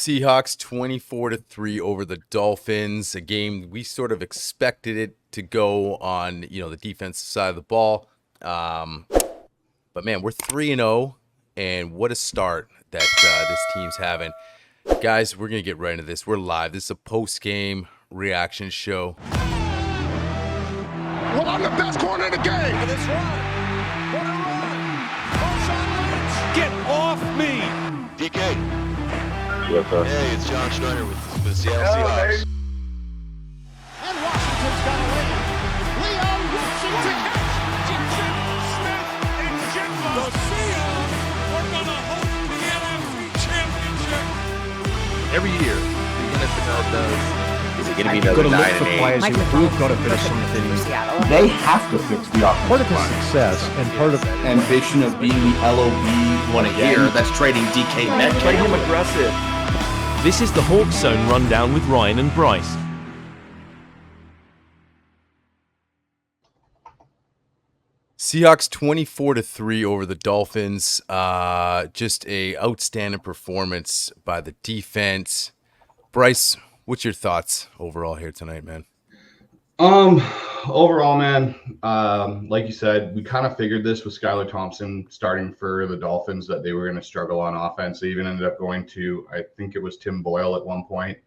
Seahawks 24-3 over the Dolphins, a game we sort of expected it to go on, the defensive side of the ball. But man, we're 3-0, and what a start that this team's having. Guys, we're going to get right into this. We're live. This is a post-game reaction show. Well, I'm the best corner in the game. For this run. What a run. Get off me. DK. Hey, it's John Schneider with the Seattle Seahawks. And Washington's got a win. Leo Washington catch. Jackson, Smith, and Jigba. The Seahawks are going to host the NFC Championship. Every year, the NFL does. Is it going to be another 9-8? Mike McDonald's got to finish something. They have to fix the offensive Part of his line. success and part of ambition of being the LOB Want to hear? That's trading DK Metcalf. Play him aggressive. This is the Hawks Zone Rundown with Ryan and Bryce. Seahawks 24-3 over the Dolphins. Just a outstanding performance by the defense. Bryce, what's your thoughts overall here tonight, man? Overall, man, like you said, we kind of figured this with Skylar Thompson starting for the Dolphins that they were going to struggle on offense. They even ended up going to, I think it was Tim Boyle at one point.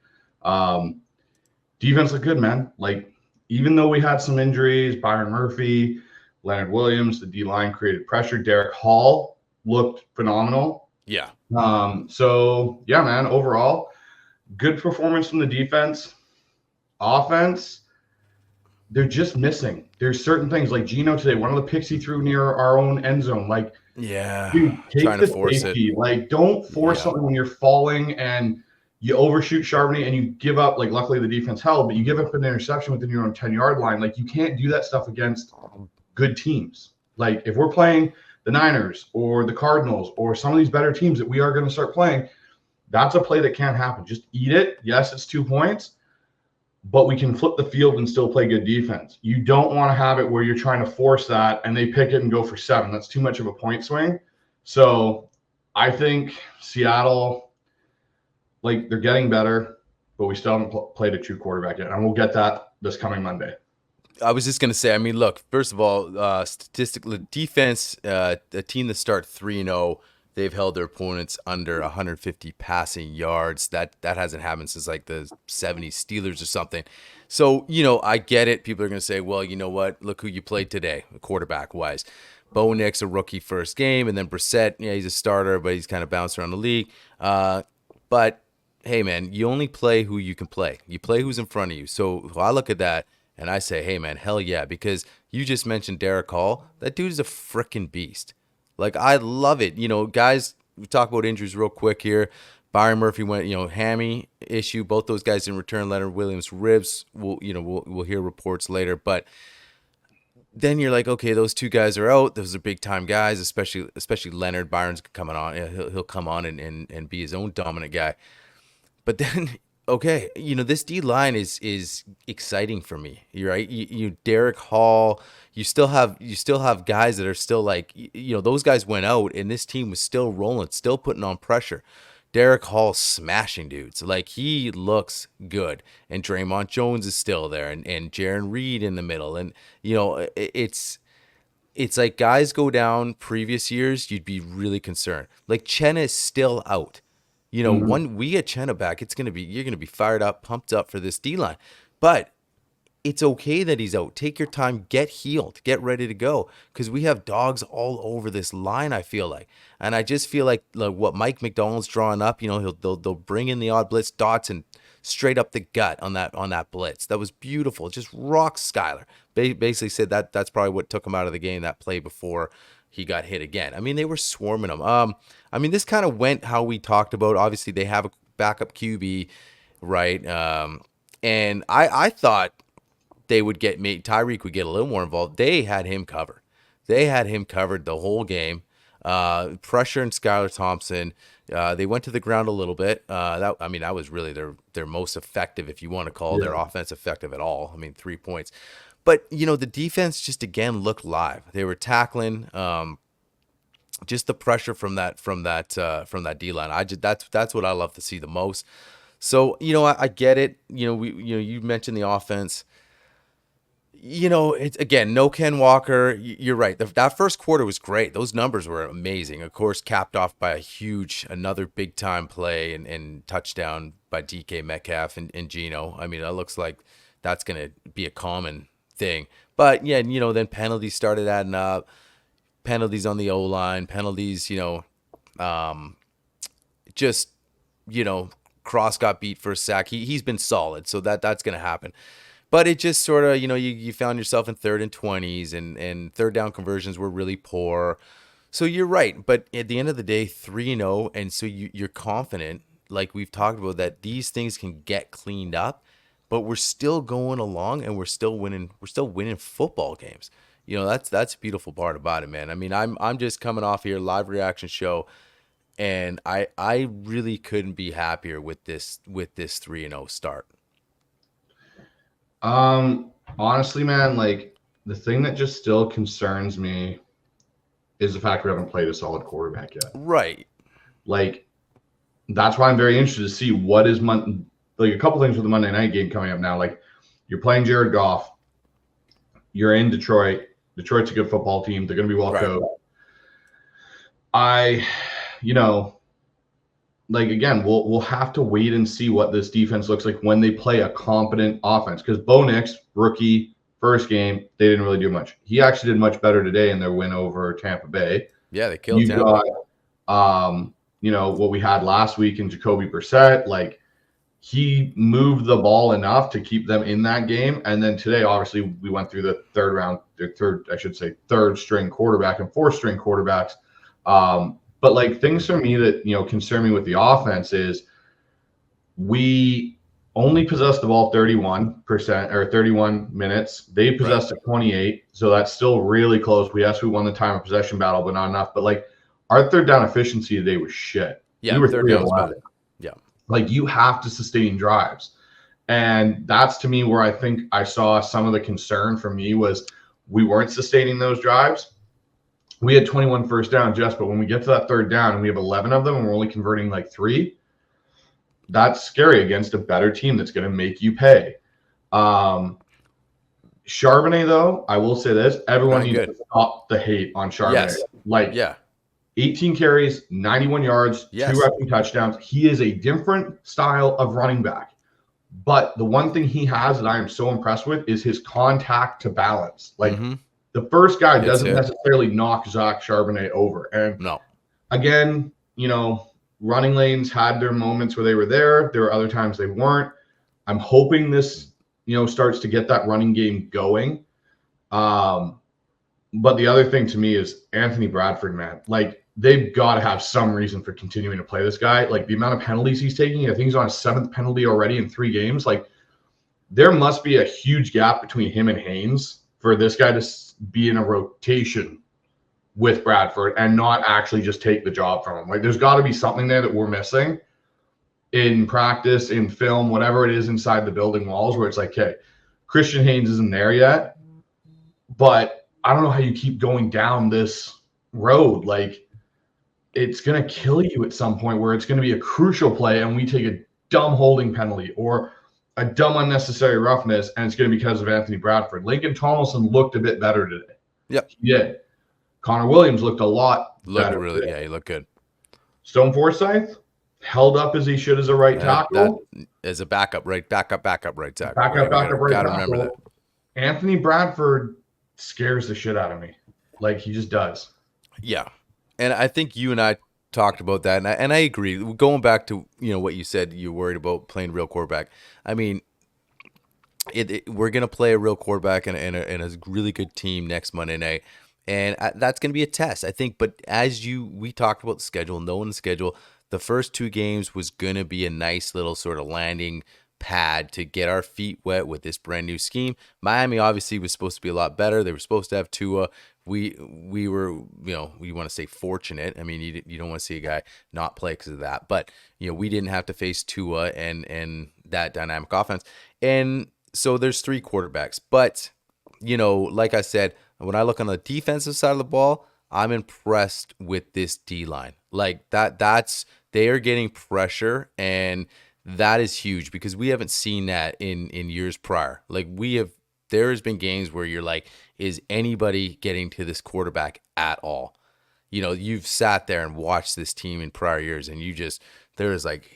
Defense looked good, man. Like, even though we had some injuries, Byron Murphy, Leonard Williams, the D-line created pressure. Derek Hall looked phenomenal. Yeah. So, yeah, man, overall, good performance from the defense. Offense, they're just missing. There's certain things like Geno today, one of the picks he threw near our own end zone. Like, Yeah. dude, take Trying the to force safety. it. Like, don't force something when you're falling and you overshoot Charbonnet and you give up. Like, luckily the defense held, but you give up an interception within your own 10-yard line. Like, you can't do that stuff against good teams. Like, if we're playing the Niners or the Cardinals or some of these better teams that we are going to start playing, that's a play that can't happen. Just eat it. Yes, it's 2 points, but we can flip the field and still play good defense. You don't want to have it where you're trying to force that and they pick it and go for 7. That's too much of a point swing. So I think Seattle, like, they're getting better, but we still haven't played a true quarterback yet. And we'll get that this coming Monday. I was just going to say, I mean, look, first of all, statistically, defense, a team that start 3-0, they've held their opponents under 150 passing yards. That hasn't happened since like the 70s Steelers or something. So, I get it. People are going to say, well, you know what? Look who you played today, quarterback-wise. Bo Nix, a rookie first game, and then Brissett, yeah, he's a starter, but he's kind of bounced around the league. But, hey, man, you only play who you can play. You play who's in front of you. So I look at that, and I say, hey, man, hell yeah, because you just mentioned Derek Hall. That dude is a freaking beast. Like, I love it. Guys, we talk about injuries real quick here. Byron Murphy went, hammy issue. Both those guys didn't return. Leonard Williams ribs. We'll hear reports later. But then you're like, okay, those two guys are out. Those are big time guys, especially Leonard. Byron's coming on. He'll come on and be his own dominant guy. But then, okay, this D line is exciting for me. You're right. You Derek Hall. You still have guys that are still like, those guys went out and this team was still rolling, still putting on pressure. Derek Hall smashing dudes. Like, he looks good. And Draymond Jones is still there and Jaron Reed in the middle. And, it's like guys go down previous years, you'd be really concerned. Like, Chenna is still out. When we get Chenna back, you're going to be fired up, pumped up for this D-line. But it's okay that he's out. Take your time, get healed, get ready to go, because we have dogs all over this line, I feel like. And I just feel like what Mike McDonald's drawing up, they'll bring in the odd blitz, Dotson straight up the gut on that blitz. That was beautiful. Just rock Skylar. Basically said that's probably what took him out of the game, that play before he got hit again. I mean, they were swarming him. This kind of went how we talked about. Obviously, they have a backup QB, right? And I thought they would Tyreek would get a little more involved. They had him covered. They had him covered the whole game. Pressure and Skylar Thompson. They went to the ground a little bit. That was really their most effective, if you want to call their offense effective at all. 3 points. But, the defense just, again, looked live. They were tackling. just the pressure from that D line. That's what I love to see the most. So I get it. You mentioned the offense. It's again, no Ken Walker. You're right. That first quarter was great. Those numbers were amazing. Of course, capped off by another big time play and touchdown by DK Metcalf and Geno. I mean, that looks like that's going to be a common thing. But yeah, then penalties started adding up. Penalties on the O-line, penalties, Cross got beat for a sack. He's been solid, so that's going to happen. But it just sort of, you found yourself in 3rd and 20s, and third down conversions were really poor. So you're right. But at the end of the day, 3-0, and so you're confident, like we've talked about, that these things can get cleaned up, but we're still going along and we're still winning football games. That's a beautiful part about it, man. I mean, I'm just coming off here, live reaction show, and I really couldn't be happier with this 3-0 start. Honestly, man, like the thing that just still concerns me is the fact we haven't played a solid quarterback yet. Right. Like that's why I'm very interested to see what is a couple things with the Monday night game coming up now. Like you're playing Jared Goff, you're in Detroit. Detroit's a good football team. They're going to be well coached. Again, we'll have to wait and see what this defense looks like when they play a competent offense. Because Bo Nix, rookie, first game, they didn't really do much. He actually did much better today in their win over Tampa Bay. Yeah, they killed Tampa. Got, what we had last week in Jacoby Brissett. Like, he moved the ball enough to keep them in that game. And then today, obviously, we went through the third string quarterback and fourth string quarterbacks. But like things for me that, concern me with the offense is we only possessed the ball 31% or 31 minutes. They possessed it 28. So that's still really close. We won the time of possession battle, but not enough. But like our third down efficiency today was shit. Yeah. We were third down was bad. Yeah. Like you have to sustain drives. And that's to me where I think I saw some of the concern for me was we weren't sustaining those drives. We had 21 first down, Jess, but when we get to that third down and we have 11 of them and we're only converting like 3, that's scary against a better team that's going to make you pay. Charbonnet, though, I will say this. Everyone needs to stop the hate on Charbonnet. Yes. 18 carries, 91 yards, 2 rushing touchdowns. He is a different style of running back. But the one thing he has that I am so impressed with is his contact to balance. The first guy doesn't necessarily knock Zach Charbonnet over. And again, running lanes had their moments where they were there. There were other times they weren't. I'm hoping this, starts to get that running game going. But the other thing to me is Anthony Bradford, man. Like, they've got to have some reason for continuing to play this guy. Like, the amount of penalties he's taking, I think he's on his 7th penalty already in 3 games. Like, there must be a huge gap between him and Haynes for this guy to be in a rotation with Bradford and not actually just take the job from him. Like, there's got to be something there that we're missing in practice, in film, whatever it is inside the building walls, where it's like, okay, Christian Haynes isn't there yet, but I don't know how you keep going down this road. Like, it's going to kill you at some point where it's going to be a crucial play and we take a dumb holding penalty or a dumb unnecessary roughness, and it's going to be because of Anthony Bradford. Lincoln Tomlinson looked a bit better today. Yep. He did. Connor Williams looked a lot better. Really, yeah, he looked good. Stone Forsythe held up as he should as a right tackle. That as a backup right tackle. Backup right tackle. Gotta remember that. Anthony Bradford scares the shit out of me. Like, he just does. Yeah. And I think you and I talked about that, and I agree. Going back to what you said, you're worried about playing real quarterback. I mean, we're gonna play a real quarterback and a really good team next Monday night, and that's gonna be a test, I think. But we talked about the schedule, knowing the schedule, the first 2 games was gonna be a nice little sort of landing pad to get our feet wet with this brand new scheme. Miami obviously was supposed to be a lot better. They were supposed to have Tua. We were, we want to say fortunate. I mean, you don't want to see a guy not play because of that, but we didn't have to face Tua and that dynamic offense. And so there's 3 quarterbacks, but like I said, when I look on the defensive side of the ball, I'm impressed with this D-line. Like they are getting pressure, and that is huge because we haven't seen that in years prior. Like there has been games where you're like, is anybody getting to this quarterback at all? You've sat there and watched this team in prior years, and there's like,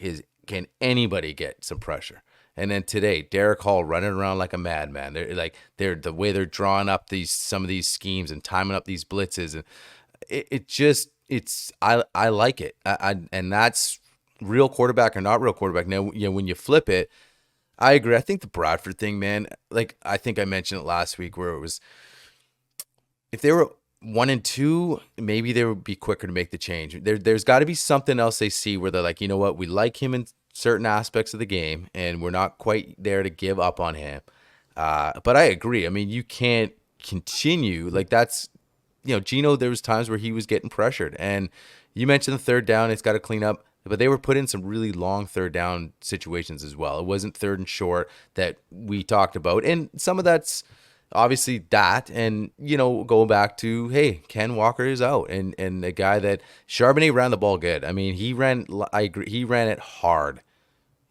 can anybody get some pressure? And then today, Derek Hall running around like a madman. They're the way they're drawing up some of these schemes and timing up these blitzes, and I like it. And that's real quarterback or not real quarterback. Now, when you flip it, I agree. I think the Bradford thing, man. Like I think I mentioned it last week, where it was, if they were 1-2, maybe they would be quicker to make the change. There's got to be something else they see where they're like, you know what, we like him in certain aspects of the game, and we're not quite there to give up on him. But I agree. I mean, you can't continue like that's, Gino. There was times where he was getting pressured, and you mentioned the third down. It's got to clean up, but they were put in some really long third down situations as well. It wasn't third and short that we talked about, and some of that's obviously that, and going back to, hey, Ken Walker is out, and a guy that Charbonnet ran the ball good. I mean, I agree, he ran it hard.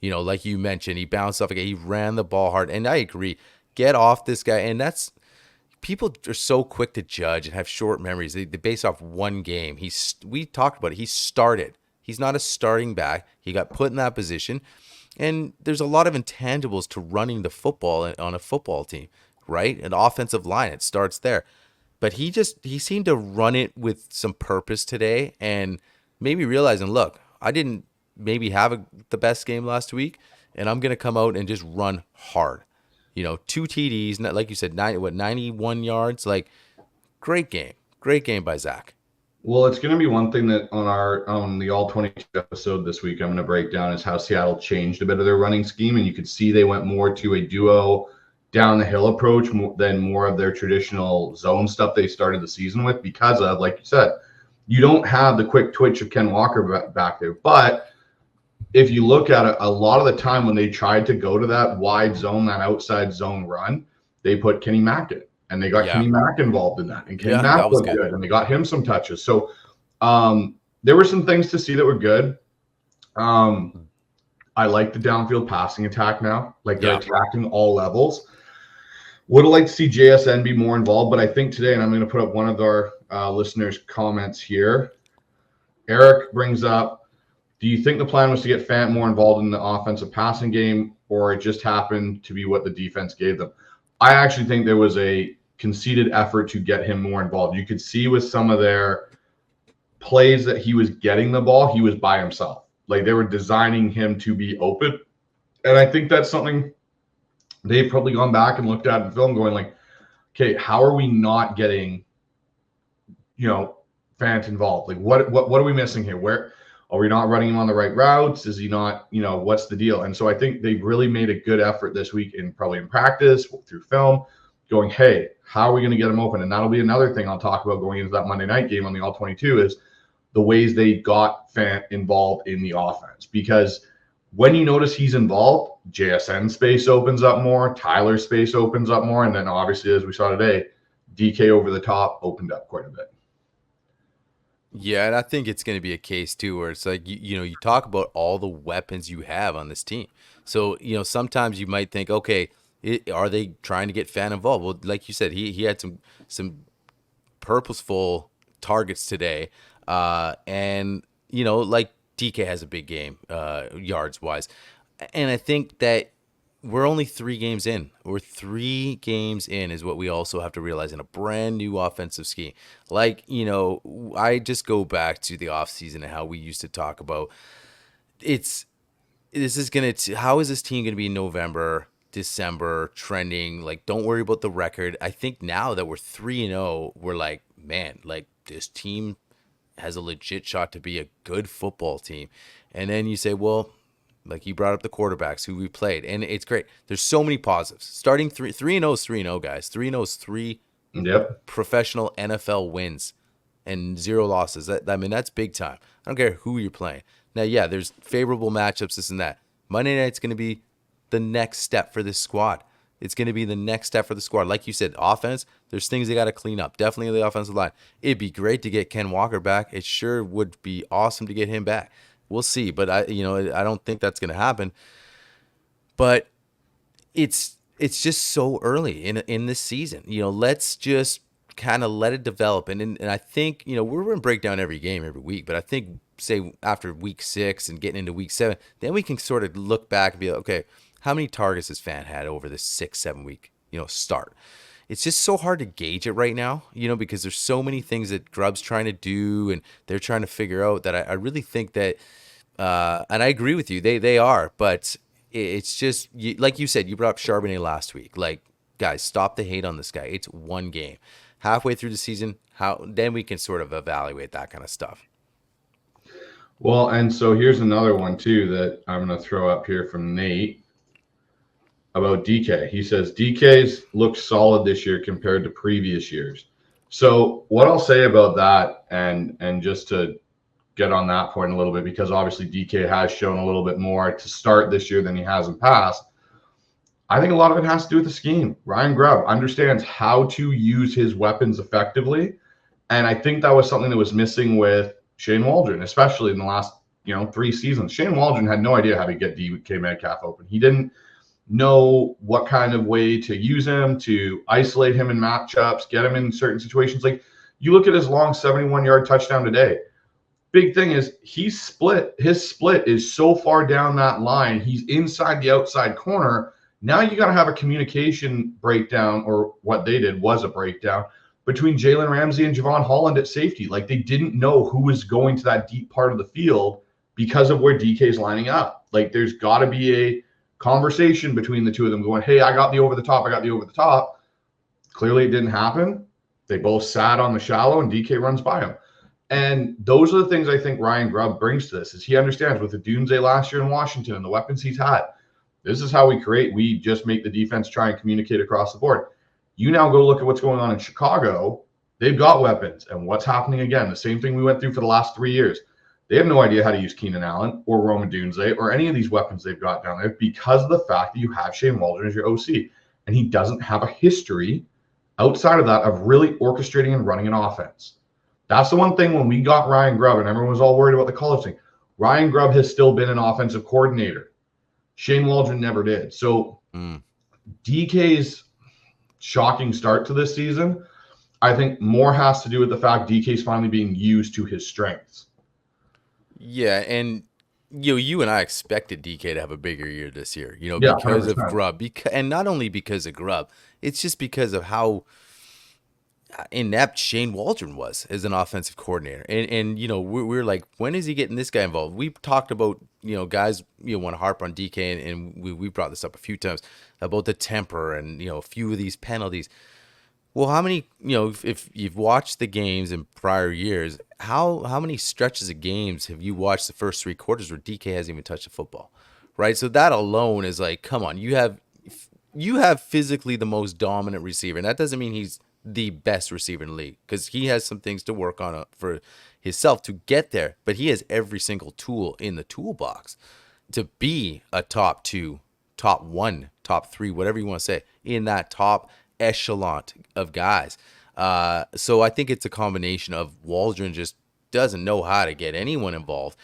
Like you mentioned, he bounced off again. He ran the ball hard, and I agree. Get off this guy, and that's, people are so quick to judge and have short memories. They base off one game. We talked about it. He started. He's not a starting back. He got put in that position, and there's a lot of intangibles to running the football on a football team. Right? An offensive line, it starts there. But he seemed to run it with some purpose today, and maybe realizing, look, I didn't maybe have the best game last week, and I'm going to come out and just run hard. 2 TDs, like you said, 91 yards. Like, great game by Zach. Well, it's going to be one thing that on the All 22 episode this week I'm going to break down is how Seattle changed a bit of their running scheme, and you could see they went more to a duo down the hill approach than more of their traditional zone stuff they started the season with, because of, like you said, you don't have the quick twitch of Ken Walker back there. But if you look at it, a lot of the time when they tried to go to that wide zone, that outside zone run, they put Kenny Mack in, and they got Kenny Mack involved in that, and Kenny Mack was good, and they got him some touches. So there were some things to see that were good. I like the downfield passing attack now. Like, they're attacking all levels. Would have liked to see JSN be more involved, but I think today, and I'm going to put up one of our listeners' comments here. Eric brings up, do you think the plan was to get Fant more involved in the offensive passing game, or it just happened to be what the defense gave them? I actually think there was a conceded effort to get him more involved. You could see with some of their plays that he was getting the ball, he was by himself. Like, they were designing him to be open. And I think that's something they've probably gone back and looked at in film going like, okay, how are we not getting, Fant involved? Like, what are we missing here? Where are we not running him on the right routes? Is he not, what's the deal? And so I think they've really made a good effort this week probably in practice, through film, going, hey, how are we going to get him open? And that'll be another thing I'll talk about going into that Monday night game on the All 22 is the ways they got Fant involved in the offense. Because when you notice he's involved, JSN space opens up more, Tyler space opens up more, and then obviously, as we saw today, DK over the top opened up quite a bit. Yeah, and I think it's going to be a case too where it's like, you talk about all the weapons you have on this team. So, sometimes you might think, okay, are they trying to get Fant involved? Well, like you said, he had some purposeful targets today, and like DK has a big game yards wise, and I think that we're only 3 games in. We're 3 games in is what we also have to realize in a brand new offensive scheme. Like, I just go back to the offseason and how we used to talk about how is this team going to be in November, December trending? Like, don't worry about the record. I think now that we're 3-0, we're like, man, like, this team has a legit shot to be a good football team. And then you say, well, like you brought up the quarterbacks who we played, and it's great. There's so many positives. Starting 3-0 is 3-0, guys. 3-0 is 3 professional NFL wins and 0 losses. That's big time. I don't care who you're playing. Now, yeah, there's favorable matchups, this and that. Monday night's going to be the next step for this squad. It's going to be the next step for the squad. Like you said, offense, there's things they got to clean up. Definitely the offensive line. It'd be great to get Ken Walker back. It sure would be awesome to get him back. We'll see, but I don't think that's going to happen. But it's just so early in this season. Let's just kind of let it develop. And I think, we're going to break down every game every week, but I think, say, after week 6 and getting into week 7, then we can sort of look back and be like, okay, how many targets has Fan had over this 6-7 week, start? It's just so hard to gauge it right now, because there's so many things that Grubb's trying to do and they're trying to figure out that I really think that, and I agree with you, they are, but it's just, like you said, you brought up Charbonnet last week. Like, guys, stop the hate on this guy. It's one game. Halfway through the season, then we can sort of evaluate that kind of stuff. Well, and so here's another one, too, that I'm going to throw up here from Nate about DK. He says, DK's looks solid this year compared to previous years. So what I'll say about that, and just to get on that point a little bit, because obviously DK has shown a little bit more to start this year than he has in past. I think a lot of it has to do with the scheme. Ryan Grubb understands how to use his weapons effectively. And I think that was something that was missing with Shane Waldron, especially in the last, 3 seasons. Shane Waldron had no idea how to get DK Metcalf open. He didn't know what kind of way to use him, to isolate him in matchups, get him in certain situations. Like, you look at his long 71-yard touchdown today. Big thing is his split is so far down that line. He's inside the outside corner. Now you got to have a communication breakdown, or what they did was a breakdown, between Jalen Ramsey and Javon Holland at safety. Like, they didn't know who was going to that deep part of the field because of where DK is lining up. Like, there's got to be a conversation between the two of them going, hey, I got the over the top. Clearly it didn't happen. They both sat on the shallow and DK runs by him. And those are the things I think Ryan Grubb brings to this, is he understands with the Doomsday last year in Washington and the weapons he's had, this is how we create. We just make the defense try and communicate across the board. You now go look at what's going on in Chicago. They've got weapons. And what's happening again? The same thing we went through for the last 3 years. They have no idea how to use Keenan Allen or Roman Doomsday or any of these weapons they've got down there, because of the fact that you have Shane Waldron as your OC. And he doesn't have a history outside of that of really orchestrating and running an offense. That's the one thing when we got Ryan Grubb, and everyone was all worried about the college thing. Ryan Grubb has still been an offensive coordinator. Shane Waldron never did. So DK's shocking start to this season, I think more has to do with the fact DK's finally being used to his strengths. Yeah, and you and I expected DK to have a bigger year this year, because 100%. of Grubb. And not only because of Grubb, it's just because of how inept Shane Waldron was as an offensive coordinator. And we're like, when is he getting this guy involved? We've talked about, guys, want to harp on DK, and we brought this up a few times about the temper and, a few of these penalties. Well, how many, if you've watched the games in prior years, how many stretches of games have you watched the first 3 quarters where DK hasn't even touched the football, right? So that alone is like, come on, you have physically the most dominant receiver, and that doesn't mean he's the best receiver in the league, because he has some things to work on for himself to get there, but he has every single tool in the toolbox to be a top 2, top 1, top 3, whatever you want to say, in that top echelon of guys. So I think it's a combination of Waldron just doesn't know how to get anyone involved,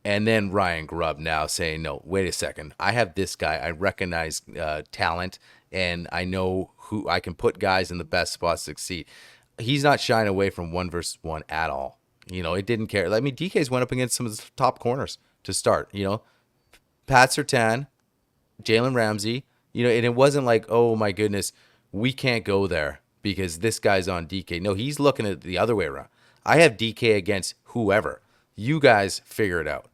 and then Ryan Grubb now saying, no, wait a second, I have this guy, I recognize talent, and I know who I can put guys in the best spots to succeed. He's not shying away from 1-versus-1 at all. It didn't care. I mean, DK's went up against some of the top corners to start, Pat Surtain, Jalen Ramsey, and it wasn't like, oh my goodness, we can't go there because this guy's on DK. No, he's looking at the other way around. I have DK against whoever. You guys figure it out.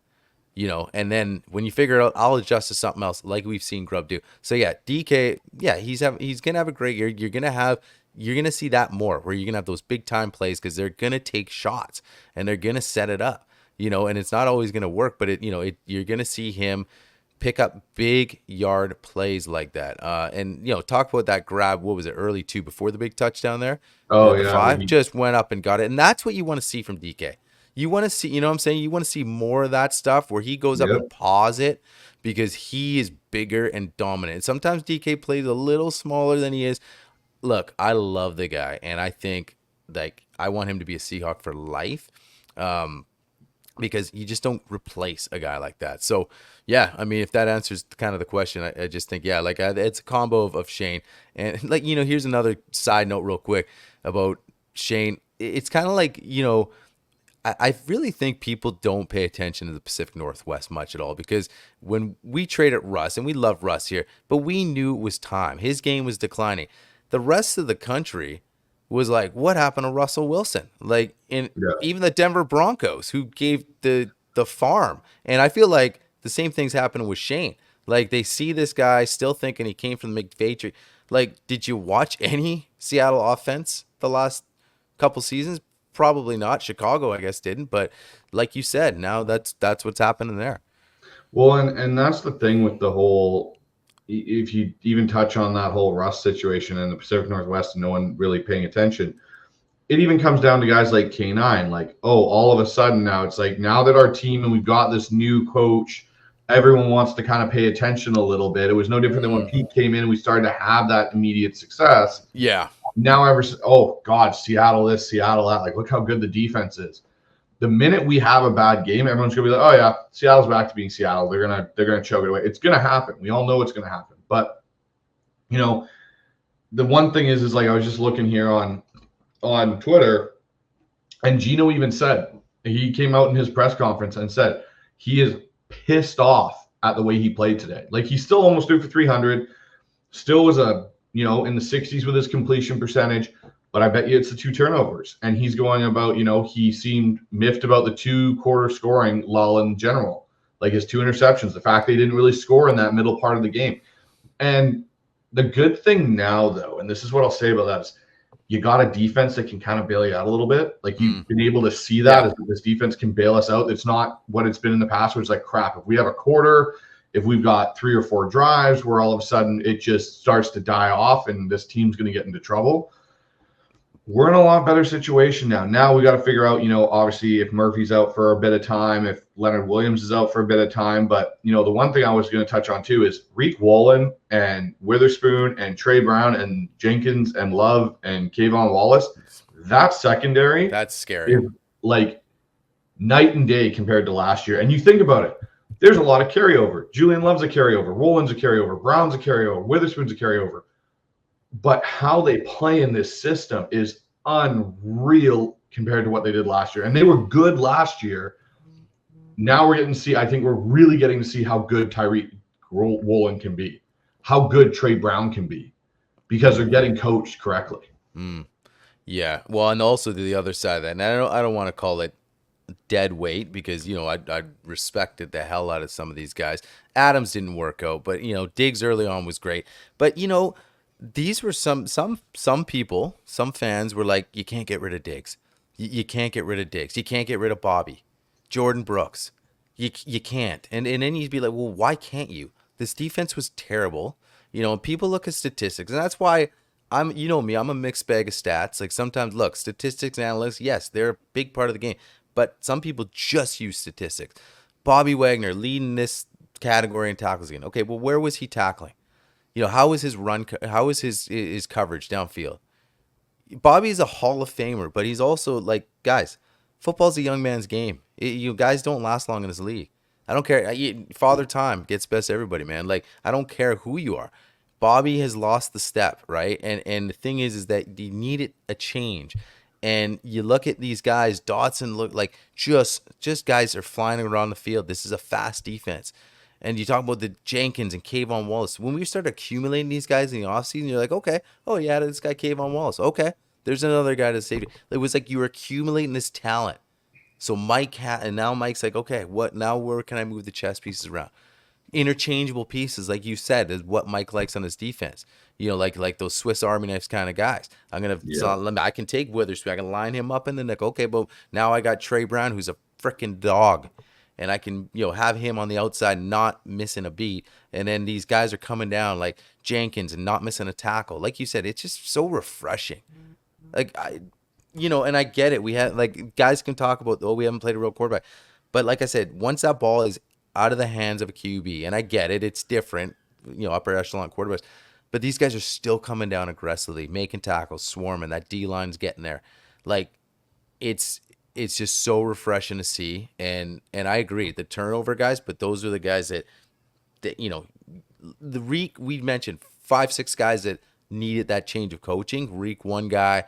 And then when you figure it out, I'll adjust to something else, like we've seen Grubb do. So yeah, DK, he's gonna have a great year. You're gonna see that more, where you're gonna have those big time plays, because they're gonna take shots and they're gonna set it up. And it's not always gonna work, but you're gonna see him pick up big yard plays like that. And talk about that grab. What was it, early 2 before the big touchdown there? Oh the yeah, 5 just went up and got it, and that's what you want to see from DK. You want to see, you want to see more of that stuff where he goes up and paws it, because he is bigger and dominant. Sometimes DK plays a little smaller than he is. Look, I love the guy, and I think like I want him to be a Seahawk for life. Because you just don't replace a guy like that. So, yeah, I mean, if that answers kind of the question, I just think, yeah, like it's a combo of Shane. And, like, here's another side note real quick about Shane. It's kind of like, I really think people don't pay attention to the Pacific Northwest much at all, because when we traded Russ, and we love Russ here, but we knew it was time. His game was declining. The rest of the country was like, what happened to Russell Wilson? Like, even the Denver Broncos, who gave the farm. And I feel like the same thing's happening with Shane. Like, they see this guy still thinking he came from the McVay tree. Like, did you watch any Seattle offense the last couple seasons? Probably not. Chicago, I guess, didn't. But like you said, now that's what's happening there. Well, and that's the thing with the whole, if you even touch on that whole Russ situation in the Pacific Northwest and no one really paying attention, it even comes down to guys like K9. Like, all of a sudden now it's like, now that our team and we've got this new coach, everyone wants to kind of pay attention a little bit. It was no different than when Pete came in and we started to have that immediate success. Yeah. Now God, Seattle this, Seattle that. Like, look how good the defense is. The minute we have a bad game, everyone's gonna be like, oh yeah, Seattle's back to being Seattle. They're gonna choke it away. It's gonna happen. We all know it's gonna happen. But the one thing is like, I was just looking here on Twitter, and Gino even said, he came out in his press conference and said he is pissed off at the way he played today. Like, he still almost threw for 300, still was in the 60s with his completion percentage. But I bet you it's the 2 turnovers. And he's going about, he seemed miffed about the 2-quarter scoring lull in general, like his 2 interceptions, the fact they didn't really score in that middle part of the game. And the good thing now, though, and this is what I'll say about that, is you got a defense that can kind of bail you out a little bit. Like, you've been able to see that as this defense can bail us out. It's not what it's been in the past, where it's like, crap, if we have a quarter, if we've got 3 or 4 drives where all of a sudden it just starts to die off and this team's going to get into trouble. We're in a lot better situation now. Now we got to figure out, obviously, if Murphy's out for a bit of time, if Leonard Williams is out for a bit of time. But, the one thing I was going to touch on, too, is Reek Woolen and Witherspoon and Trey Brown and Jenkins and Love and Kayvon Wallace. That secondary. That's scary. Is like night and day compared to last year. And you think about it. There's a lot of carryover. Julian Love's a carryover. Woolen's a carryover. Brown's a carryover. Witherspoon's a carryover. But how they play in this system is unreal compared to what they did last year. And they were good last year. Now we're getting to see, I think we're really getting to see how good Tyreek Woolen can be, how good Trey Brown can be, because they're getting coached correctly. Yeah. Well, and also to the other side of that, and I don't want to call it dead weight, because, I respected the hell out of some of these guys. Adams didn't work out, but, Diggs early on was great. But, these were some people, some fans were like, you can't get rid of Diggs. You can't get rid of Diggs. You can't get rid of Bobby. Jordan Brooks. You can't. And then you'd be like, well, why can't you? This defense was terrible. People look at statistics. And that's why I'm a mixed bag of stats. Like, sometimes, look, statistics and analytics, yes, they're a big part of the game. But some people just use statistics. Bobby Wagner leading this category in tackles again. Okay, well, where was he tackling? How is his run? How is his coverage downfield? Bobby's a Hall of Famer, but he's also like, guys, football's a young man's game. You guys don't last long in this league. I don't care. Father Time gets best everybody, man. Like, I don't care who you are. Bobby has lost the step, right? And the thing is that you needed a change. And you look at these guys, Dotson look like just guys are flying around the field. This is a fast defense. And you talk about the Jenkins and Kayvon Wallace. When we start accumulating these guys in the offseason, you're like, okay, oh, yeah, this guy Kayvon Wallace. Okay, there's another guy to save you. It was like you were accumulating this talent. So and now Mike's like, okay, what now? Where can I move the chess pieces around? Interchangeable pieces, like you said, is what Mike likes on his defense. Like those Swiss Army knives kind of guys. I can take Witherspoon. I can line him up in the neck. Okay, but now I got Trey Brown, who's a freaking dog. And I can, have him on the outside not missing a beat. And then these guys are coming down like Jenkins and not missing a tackle. Like you said, it's just so refreshing. Like, and I get it. We have, like, guys can talk about, we haven't played a real quarterback. But like I said, once that ball is out of the hands of a QB. And I get it. It's different, upper echelon quarterbacks. But these guys are still coming down aggressively, making tackles, swarming. That D-line's getting there. Like, it's just so refreshing to see. And I agree, the turnover guys, but those are the guys that we mentioned 5-6 guys that needed that change of coaching. Reek, one guy, a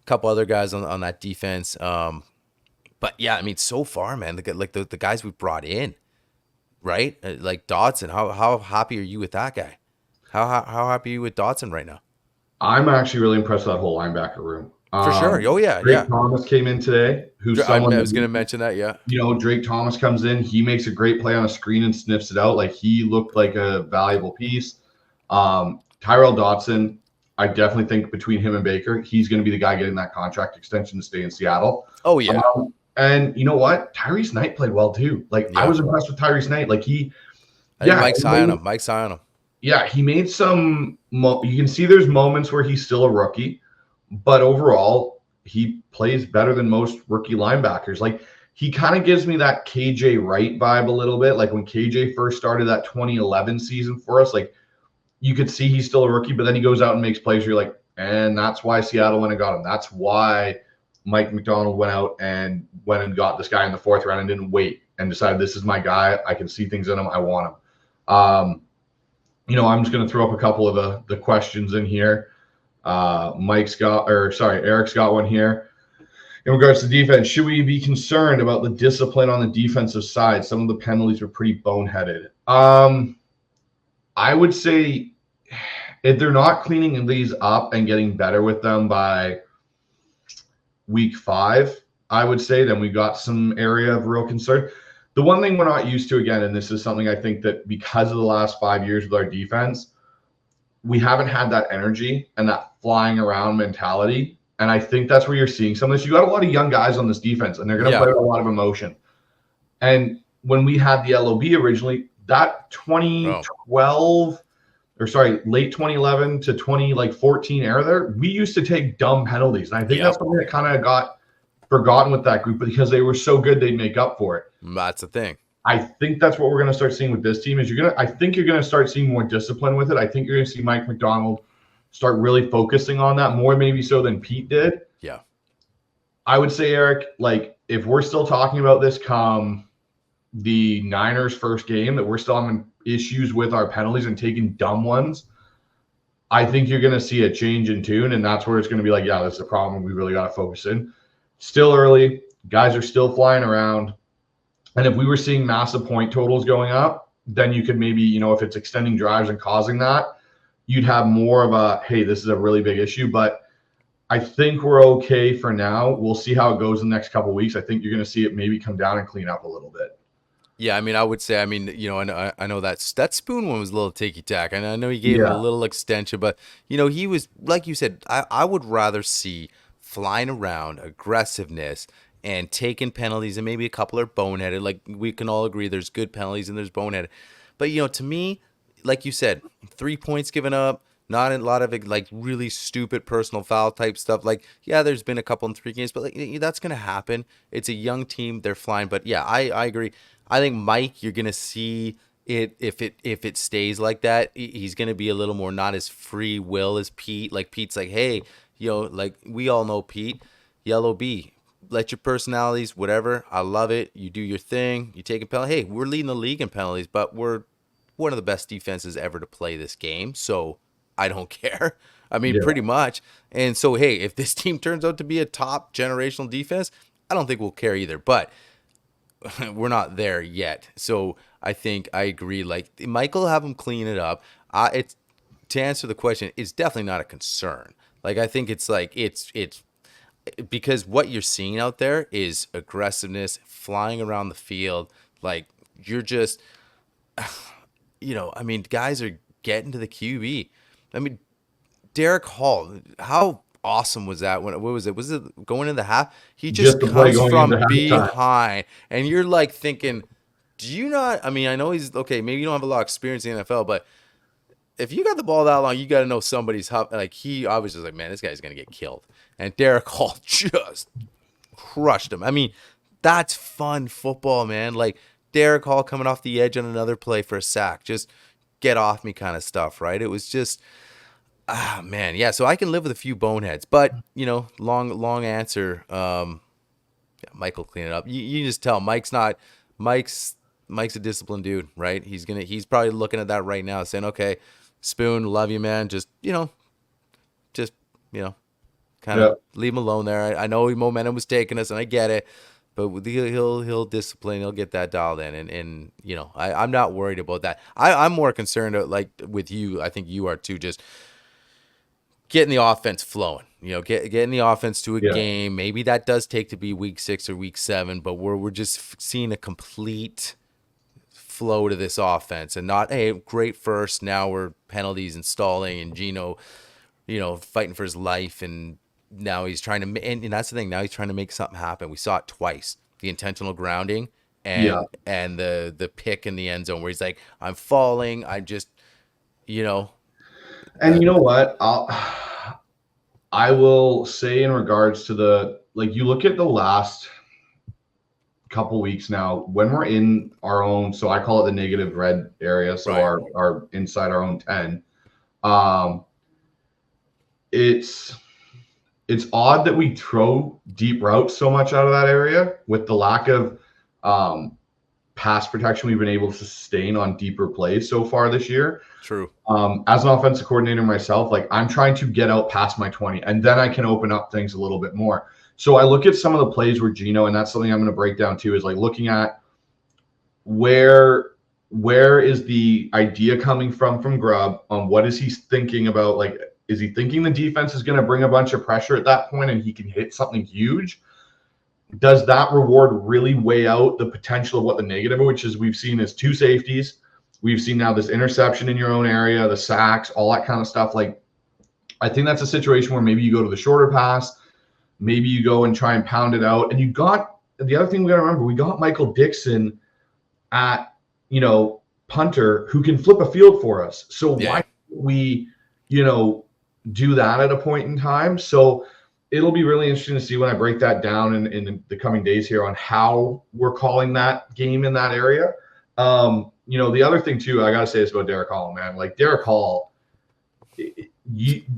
couple other guys on that defense. But yeah, I mean, so far, man, the guys we brought in, right? Like Dotson, how happy are you with that guy? How happy are you with Dotson right now? I'm actually really impressed with that whole linebacker room. For sure. Oh yeah, Drake Thomas came in today. I was going to mention that. Yeah. Drake Thomas comes in. He makes a great play on a screen and sniffs it out. Like, he looked like a valuable piece. Tyrell Dotson, I definitely think between him and Baker, he's going to be the guy getting that contract extension to stay in Seattle. Oh yeah. And you know what? Tyrese Knight played well too. Like, I was impressed with Tyrese Knight. Like, Mike's high on him. Mike's high on him. Yeah, he made some. You can see there's moments where he's still a rookie, but overall, he plays better than most rookie linebackers. Like, he kind of gives me that KJ Wright vibe a little bit. Like, when KJ first started that 2011 season for us, like, you could see he's still a rookie, but then he goes out and makes plays where you're like, and that's why Seattle went and got him. That's why Mike McDonald went out and got this guy in the 4th round and didn't wait and decided, this is my guy. I can see things in him. I want him. I'm just going to throw up a couple of the questions in here. Eric's got one here. In regards to defense, should we be concerned about the discipline on the defensive side? Some of the penalties were pretty boneheaded. I would say if they're not cleaning these up and getting better with them by week 5, I would say then we got some area of real concern. The one thing we're not used to, again, and this is something I think that because of the last 5 years with our defense, we haven't had that energy and that flying around mentality. And I think that's where you're seeing some of this. You got a lot of young guys on this defense, and they're going to play with a lot of emotion. And when we had the LOB originally, that 2012, late 2011 to 2014 era there, we used to take dumb penalties. And I think that's something that kind of got forgotten with that group, because they were so good they'd make up for it. That's the thing. I think that's what we're going to start seeing with this team. I think you're going to start seeing more discipline with it. I think you're going to see Mike McDonald start really focusing on that more, maybe so than Pete did. Yeah. I would say, Eric, like, if we're still talking about this come the Niners' first game, that we're still having issues with our penalties and taking dumb ones, I think you're going to see a change in tune, and that's where it's going to be like, yeah, that's the problem. We really got to focus in. Still early. Guys are still flying around. And if we were seeing massive point totals going up, then you could maybe, if it's extending drives and causing that, you'd have more of a, hey, this is a really big issue. But I think we're okay for now. We'll see how it goes in the next couple of weeks. I think you're going to see it maybe come down and clean up a little bit. Yeah, I mean, I would say, I know that Spoon one was a little ticky-tack. And I know he gave him a little extension, but, he was, like you said, I would rather see flying around, aggressiveness, and taking penalties, and maybe a couple are boneheaded. Like, we can all agree there's good penalties and there's boneheaded. But, to me, like you said, 3 points given up, not a lot of like really stupid personal foul type stuff. Like, yeah, there's been a couple in 3 games, but like, that's going to happen. It's a young team. They're flying. But yeah, I agree. I think Mike, you're going to see it if it stays like that. He's going to be a little more not as free will as Pete. Like, Pete's like, hey, like, we all know Pete, Yellow B, let your personalities, whatever. I love it. You do your thing. You take a penalty. Hey, we're leading the league in penalties, but we're one of the best defenses ever to play this game. So I don't care. I mean, pretty much. And so, hey, if this team turns out to be a top generational defense, I don't think we'll care either. But we're not there yet. So I think I agree. Like, Michael have him clean it up. It's to answer the question, it's definitely not a concern. Like, I think it's like it's because what you're seeing out there is aggressiveness, flying around the field. Like, you're just, I mean, guys are getting to the QB. I mean, Derek Hall, how awesome was that? What was it? Was it going in the half? He just comes from behind, and you're like thinking, do you not? I mean, I know he's okay. Maybe you don't have a lot of experience in the NFL, but if you got the ball that long, you got to know somebody's I was just like, man, this guy's gonna get killed. And Derek Hall just crushed him. I mean, that's fun football, man. Like, Derek Hall coming off the edge on another play for a sack. Just get off me kind of stuff, right? It was just, man. Yeah, so I can live with a few boneheads. But, long answer. Mike will clean it up. You just tell Mike's a disciplined dude, right? He's probably looking at that right now saying, okay, Spoon, love you, man. Just kind of leave him alone there. I know momentum was taking us, and I get it, but he'll discipline. He'll get that dialed in, and I'm not worried about that. I'm more concerned, like with you. I think you are too. Just getting the offense flowing. Getting the offense to a game. Maybe that does take to be week 6 or week 7, but we're just seeing a complete flow to this offense, and not great first. Now we're penalties and stalling, and Gino, fighting for his life, and now he's trying to, and that's the thing. Now he's trying to make something happen. We saw it twice: the intentional grounding and the pick in the end zone where he's like, "I'm falling. I just, And you know what? I will say in regards to you look at the last couple weeks now when we're in our own. So I call it the negative red area. So right. our inside our own 10. It's odd that we throw deep routes so much out of that area with the lack of pass protection we've been able to sustain on deeper plays so far this year. True. As an offensive coordinator myself, I'm trying to get out past my 20, and then I can open up things a little bit more. So I look at some of the plays where Gino, and that's something I'm going to break down too, is looking at where is the idea coming from Grubb on what is he thinking about? Is he thinking the defense is going to bring a bunch of pressure at that point and he can hit something huge? Does that reward really weigh out the potential of what the negative, which is we've seen is 2 safeties. We've seen now this interception in your own area, the sacks, all that kind of stuff. I think that's a situation where maybe you go to the shorter pass, maybe you go and try and pound it out. And you got the other thing we got to remember, we got Michael Dixon at, punter who can flip a field for us. So why don't we, do that at a point in time? So it'll be really interesting to see when I break that down in the coming days here on how we're calling that game in that area. The other thing too, I got to say this about Derek Hall, man. Derek Hall,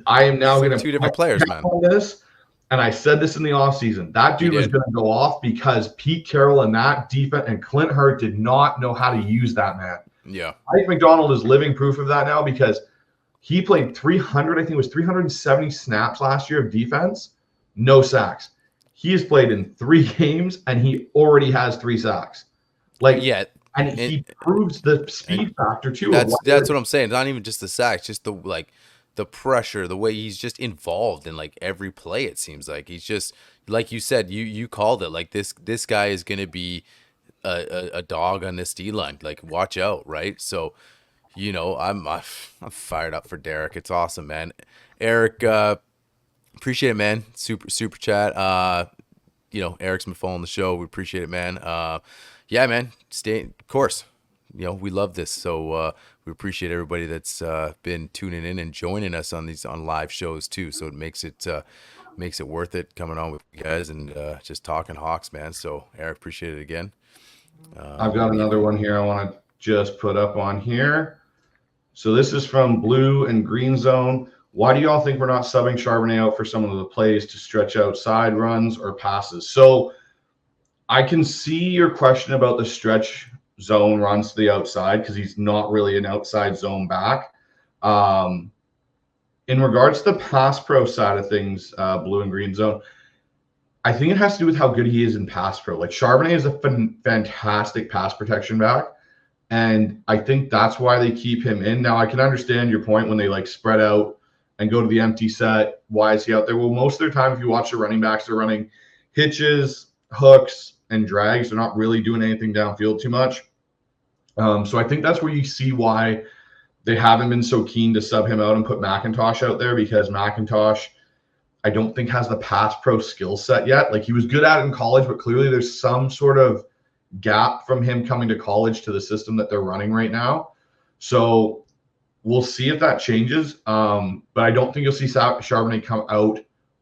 I am now going to 2 different players, man. This, and I said this in the offseason. That dude was going to go off because Pete Carroll and that defense and Clint Hurtt did not know how to use that man. Yeah. Mike McDonald is living proof of that now because he played 370 snaps last year of defense, no sacks. He has played in 3 games and he already has 3 sacks. And he proves the speed factor too. That's what I'm saying. It's not even just the sacks, just the pressure, the way he's just involved in every play. It seems like he's just, like you said, you called it. This guy is going to be a dog on this D line. Watch out, right? So, I'm fired up for Derek. It's awesome, man. Eric, appreciate it, man. Super chat. Eric's been following the show. We appreciate it, man. Yeah, man. Of course. We love this. So we appreciate everybody that's been tuning in and joining us on live shows too. So it makes it worth it coming on with you guys and just talking Hawks, man. So Eric, appreciate it again. I've got another one here I want to just put up on here. So this is from Blue and Green Zone. Why do y'all think we're not subbing Charbonnet out for some of the plays to stretch out side runs or passes? So I can see your question about the stretch zone runs to the outside because he's not really an outside zone back. In regards to the pass pro side of things, Blue and Green Zone, I think it has to do with how good he is in pass pro. Charbonnet is a fantastic pass protection back, and I think that's why they keep him in. Now, I can understand your point when they spread out and go to the empty set. Why is he out there? Well, most of their time, if you watch the running backs, they're running hitches, hooks, and drags. They're not really doing anything downfield too much. So I think that's where you see why they haven't been so keen to sub him out and put McIntosh out there, because McIntosh, I don't think, has the pass pro skill set yet. He was good at it in college, but clearly there's some sort of gap from him coming to college to the system that they're running right now. So we'll see if that changes. But I don't think you'll see Charbonnet come out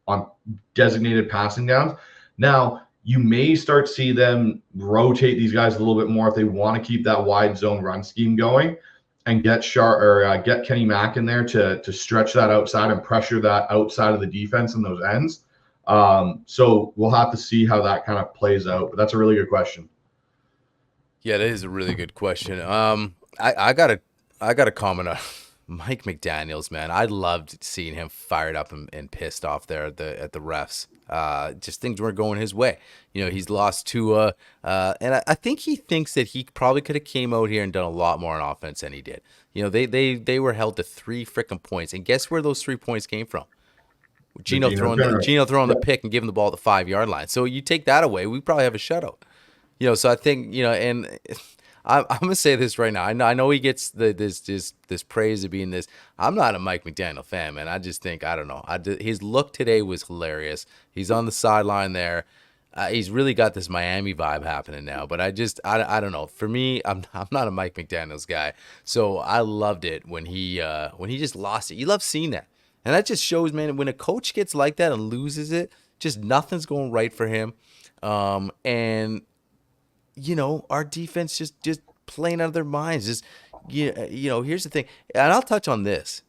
on designated passing downs. Now, You may start to see them rotate these guys a little bit more if they want to keep that wide zone run scheme going, and get get Kenny Mack in there to stretch that outside and pressure that outside of the defense in those ends. So we'll have to see how that kind of plays out. But that's a really good question. Yeah, that is a really good question. I gotta comment on Mike McDaniels, man. I loved seeing him fired up and pissed off there at the refs. Just things weren't going his way. He's lost Tua, and I think he thinks that he probably could have came out here and done a lot more on offense than he did. They were held to 3 freaking points, and guess where those 3 points came from? Gino throwing the pick and giving the ball at the 5-yard line. So you take that away, we probably have a shutout. So I think and I'm gonna say this right now. I know he gets this praise of being this. I'm not a Mike McDaniel fan, man. I just think I don't know. His look today was hilarious. He's on the sideline there. He's really got this Miami vibe happening now. But I don't know. For me, I'm not a Mike McDaniels guy. So I loved it when he just lost it. You love seeing that, and that just shows, man. When a coach gets like that and loses it, just nothing's going right for him. And our defense just playing out of their minds. Just, here's the thing, and I'll touch on this.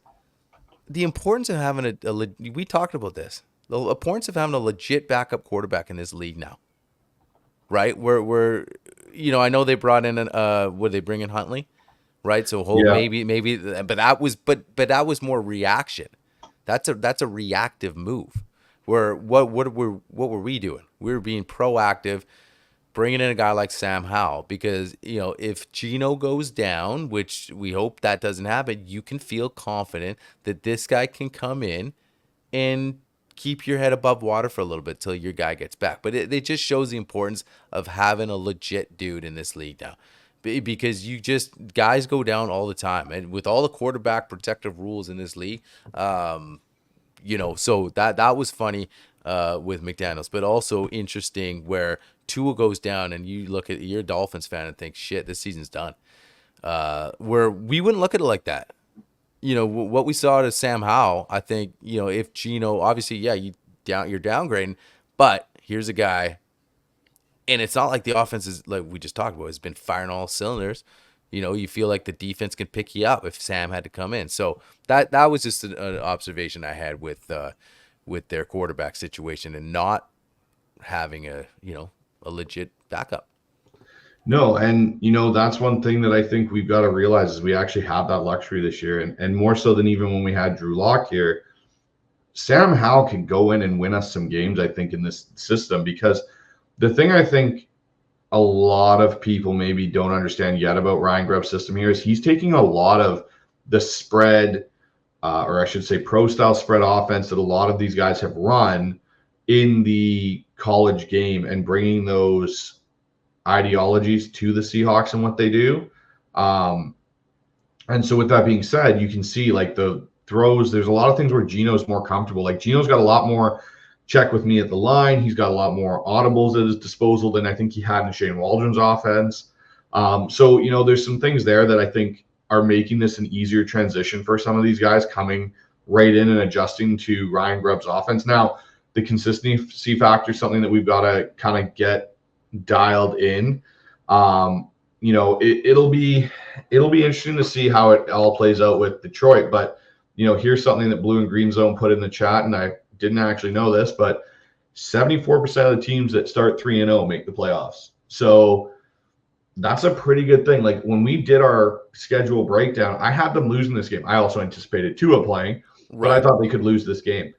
The importance of having we talked about this. The importance of having a legit backup quarterback in this league now, right? We're I know they brought in would they bring in Huntley, right? So maybe, but that was more reaction. That's a reactive move. What were we doing? We were being proactive, bringing in a guy like Sam Howell, because, if Gino goes down, which we hope that doesn't happen, you can feel confident that this guy can come in and keep your head above water for a little bit till your guy gets back. But it just shows the importance of having a legit dude in this league now, because guys go down all the time, and with all the quarterback protective rules in this league, so that was funny with McDaniels, but also interesting where Tua goes down and you look at, you're a Dolphins fan and think, shit, this season's done. Where we wouldn't look at it like that. What we saw to Sam Howell, I think, if Gino, obviously, yeah, you're downgrading, but here's a guy, and it's not like the offense is, like we just talked about, has been firing all cylinders. You feel like the defense can pick you up if Sam had to come in. So that was just an observation I had with their quarterback situation and not having a legit backup. No, and that's one thing that I think we've got to realize is we actually have that luxury this year, and more so than even when we had Drew Lock here. Sam Howell can go in and win us some games, I think, in this system, because the thing I think a lot of people maybe don't understand yet about Ryan Grubb's system here is he's taking a lot of the spread, or I should say pro-style spread offense that a lot of these guys have run in the college game and bringing those ideologies to the Seahawks and what they do. And so with that being said, you can see like the throws, there's a lot of things where Gino's more comfortable. Like Gino's got a lot more check with me at the line. He's got a lot more audibles at his disposal than I think he had in Shane Waldron's offense. So, there's some things there that I think are making this an easier transition for some of these guys coming right in and adjusting to Ryan Grubb's offense. Now, the consistency factor is something that we've got to kind of get dialed in. It'll be interesting to see how it all plays out with Detroit. But, here's something that Blue and Green Zone put in the chat, and I didn't actually know this, but 74% of the teams that start 3-0 make the playoffs. So that's a pretty good thing. Like when we did our schedule breakdown, I had them losing this game. I also anticipated Tua playing, but I thought they could lose this game.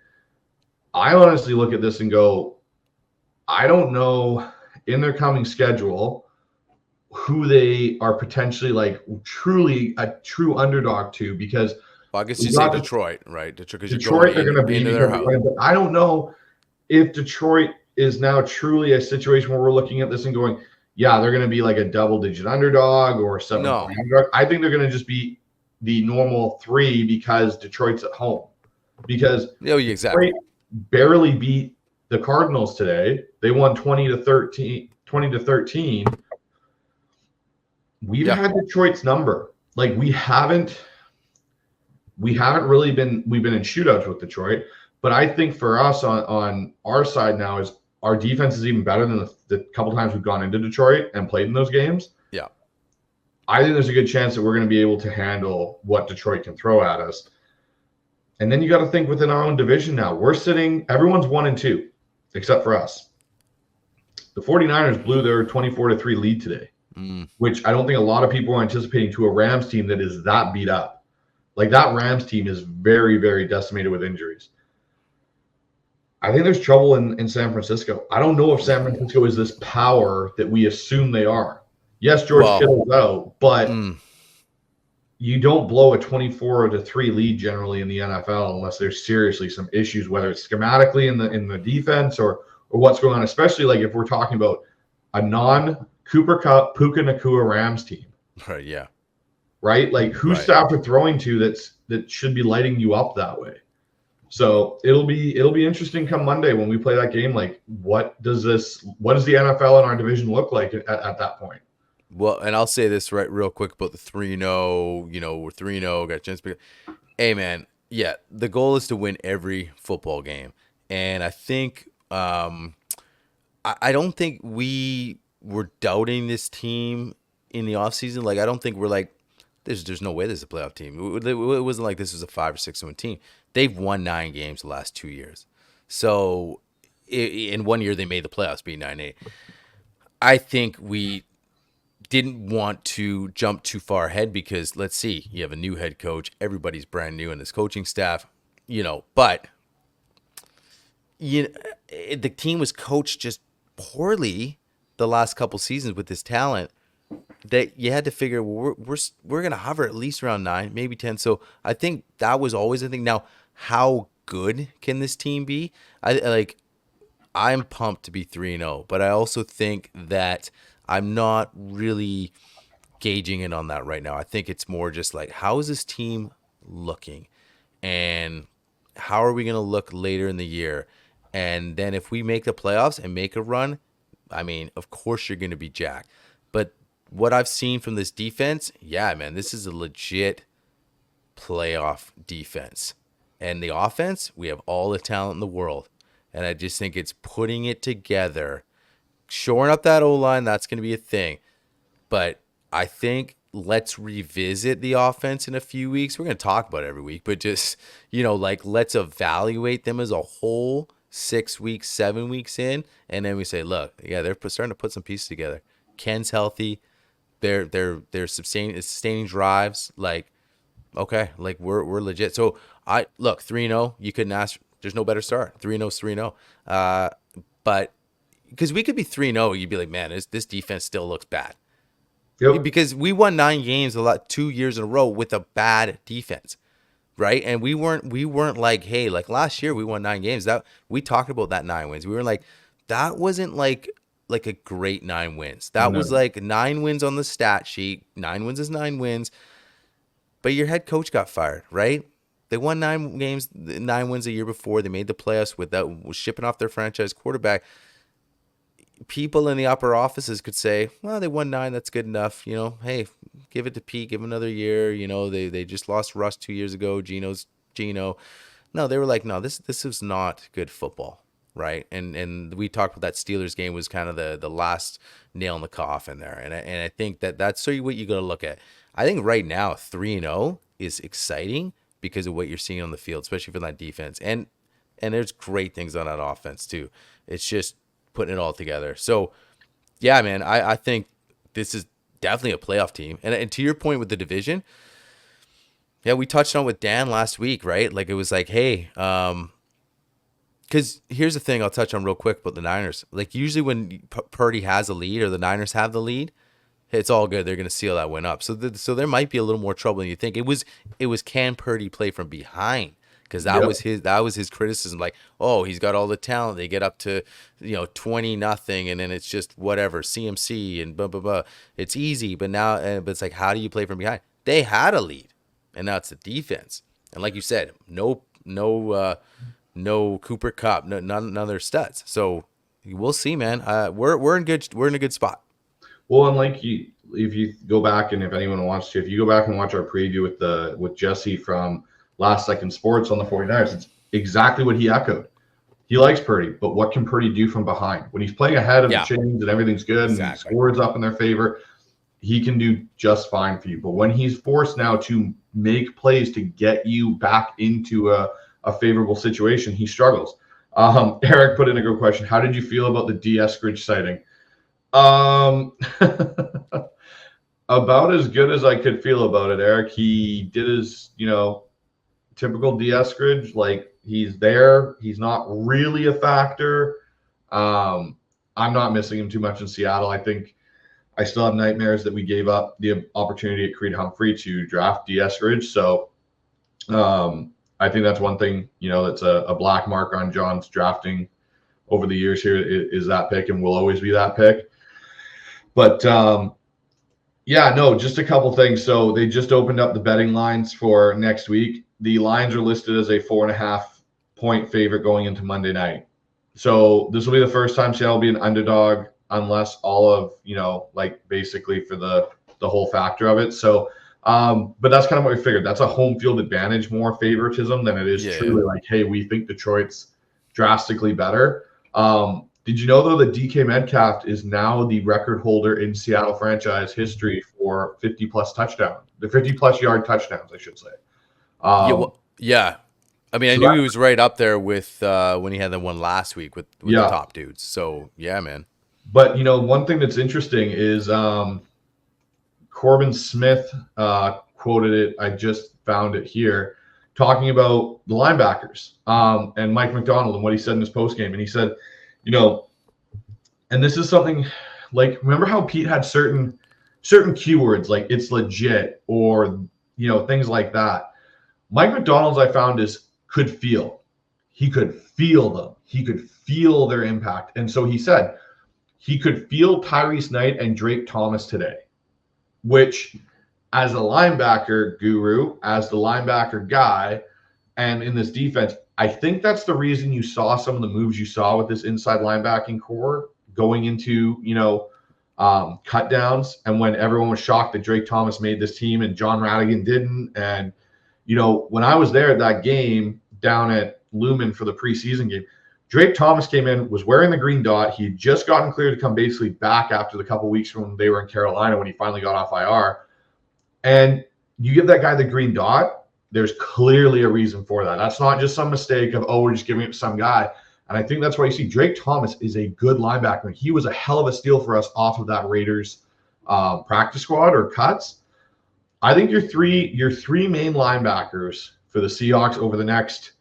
I honestly look at this and go, I don't know in their coming schedule who they are potentially like truly a true underdog to, because I guess you say Detroit, right? Detroit, they're going to be into their house. But I don't know if Detroit is now truly a situation where we're looking at this and going, yeah, they're going to be like a double-digit underdog or 7-point underdog. I think they're going to just be the normal 3 because Detroit's at home. Because exactly. Detroit barely beat the Cardinals today. They won 20-13. We've had Detroit's number. Like we haven't really been, we've been in shootouts with Detroit, but I think for us on our side now is our defense is even better than the couple times we've gone into Detroit and played in those games. Yeah. I think there's a good chance that we're going to be able to handle what Detroit can throw at us. And then you got to think within our own division now. Everyone's 1-2, except for us. The 49ers blew their 24-3 lead today, which I don't think a lot of people are anticipating to a Rams team that is that beat up. Like, that Rams team is very, very decimated with injuries. I think there's trouble in San Francisco. I don't know if San Francisco is this power that we assume they are. Yes, George Kittle's out, but you don't blow a 24-3 lead generally in the NFL unless there's seriously some issues, whether it's schematically in the defense or what's going on, especially like if we're talking about a non-Cooper Kupp, Puka Nacua Rams team. Right, yeah. Right? Like, who's Stafford throwing to that should be lighting you up that way? So it'll be interesting come Monday when we play that game. Like, what does the NFL in our division look like at that point? Well, and I'll say this real quick about the 3-0. You know, we're 3-0, got a chance to hey, man, yeah, the goal is to win every football game. And I think I don't think we were doubting this team in the offseason. Like, I don't think we're like, there's no way this is a playoff team. It wasn't like this was a 5 or 6 win team. They've won 9 games the last 2 years. So in 1 year, they made the playoffs, being 9-8. I think we didn't want to jump too far ahead because, let's see, you have a new head coach. Everybody's brand new in this coaching staff, but the team was coached just poorly the last couple seasons with this talent that you had to figure, well, we're going to hover at least around 9, maybe 10. So I think that was always a thing. Now, how good can this team be? I'm pumped to be 3-0, but I also think that I'm not really gauging it on that right now. I think it's more just like, how is this team looking? And how are we going to look later in the year? And then if we make the playoffs and make a run, I mean, of course you're going to be jacked. But what I've seen from this defense, yeah, man, this is a legit playoff defense. And the offense, we have all the talent in the world. And I just think it's putting it together, shoring up that O-line, that's going to be a thing. But I think let's revisit the offense in a few weeks. We're going to talk about it every week, but just, let's evaluate them as a whole 6 weeks, 7 weeks in. And then we say, look, yeah, they're starting to put some pieces together. Ken's healthy. They're sustaining drives. Like, okay, like we're legit. So 3-0, you couldn't ask. There's no better start. 3-0 is 3-0. But because we could be 3-0, you'd be like, man, this defense still looks bad. Yep. Because we won 9 games 2 years in a row with a bad defense, right? And we weren't like, hey, like last year we won 9 games. That we talked about that 9 wins. We were like, that wasn't like a great 9 wins. That was like 9 wins on the stat sheet. 9 wins is 9 wins. But your head coach got fired, right? They won 9 games, 9 wins a year before. They made the playoffs without shipping off their franchise quarterback. People in the upper offices could say, well, they won 9. That's good enough. Hey, give it to Pete. Give him another year. They just lost Russ 2 years ago. Gino. No, they were like, no, this is not good football, right? And we talked about that Steelers game was kind of the last nail in the coffin there. And I think that's what you got to look at. I think right now 3-0 is exciting because of what you're seeing on the field, especially for that defense. And there's great things on that offense too. It's just putting it all together. So, yeah, man, I think this is definitely a playoff team. And to your point with the division, yeah, we touched on with Dan last week, right? Like, it was like, hey, because here's the thing I'll touch on real quick about the Niners. Like, usually when Purdy has a lead or the Niners have the lead, it's all good. They're going to seal that win up. So there might be a little more trouble than you think. It was can Purdy play from behind? Because that was his criticism. Like, oh, he's got all the talent. They get up to 20-0, and then it's just whatever CMC and blah blah blah. It's easy, but it's like, how do you play from behind? They had a lead, and now it's the defense. And like you said, no Cooper Kupp, none of their studs. So we'll see, man. We're in a good spot. Well, and if you go back, and if anyone wants to, if you go back and watch our preview with Jesse from Last Second Sports on the 49ers, it's exactly what he echoed. He likes Purdy, but what can Purdy do from behind? When he's playing ahead of the chains and everything's good and the score up in their favor, he can do just fine for you. But when he's forced now to make plays to get you back into a favorable situation, he struggles. Eric put in a good question. How did you feel about the D. Eskridge sighting? About as good as I could feel about it, Eric. He did his, typical D. Eskridge. Like, he's there. He's not really a factor. I'm not missing him too much in Seattle. I think I still have nightmares that we gave up the opportunity at Creed Humphrey to draft D. Eskridge. So I think that's one thing, that's a black mark on John's drafting over the years here is that pick, and will always be that pick. But just a couple things. So they just opened up the betting lines for next week. The lines are listed as a 4.5-point favorite going into Monday night. So this will be the first time Seattle will be an underdog, unless all of, basically for the whole factor of it. So, but that's kind of what we figured. That's a home field advantage, more favoritism than it is truly like, hey, we think Detroit's drastically better. Did you know, though, that DK Metcalf is now the record holder in Seattle franchise history for 50-plus touchdowns, the 50-plus yard touchdowns, I should say. Yeah. I mean, I knew he was right up there with when he had the one last week with the top dudes. So, yeah, man. But, one thing that's interesting is Corbin Smith quoted it. I just found it here, talking about the linebackers and Mike McDonald and what he said in his postgame. And he said, and this is something like, remember how Pete had certain keywords like it's legit or, things like that. Mike McDonald's, I found, could feel. He could feel them. He could feel their impact. And so he said he could feel Tyrese Knight and Drake Thomas today, which, as a linebacker guru, as the linebacker guy, and in this defense, I think that's the reason you saw some of the moves you saw with this inside linebacking core going into, cut downs. And when everyone was shocked that Drake Thomas made this team and John Radigan didn't. And, when I was there at that game down at Lumen for the preseason game, Drake Thomas came in, was wearing the green dot. He had just gotten cleared to come basically back after the couple weeks when they were in Carolina when he finally got off IR. And you give that guy the green dot, there's clearly a reason for that. That's not just some mistake of, we're just giving it to some guy. And I think that's why you see Drake Thomas is a good linebacker. He was a hell of a steal for us off of that Raiders practice squad or cuts. I think your three main linebackers for the Seahawks over the next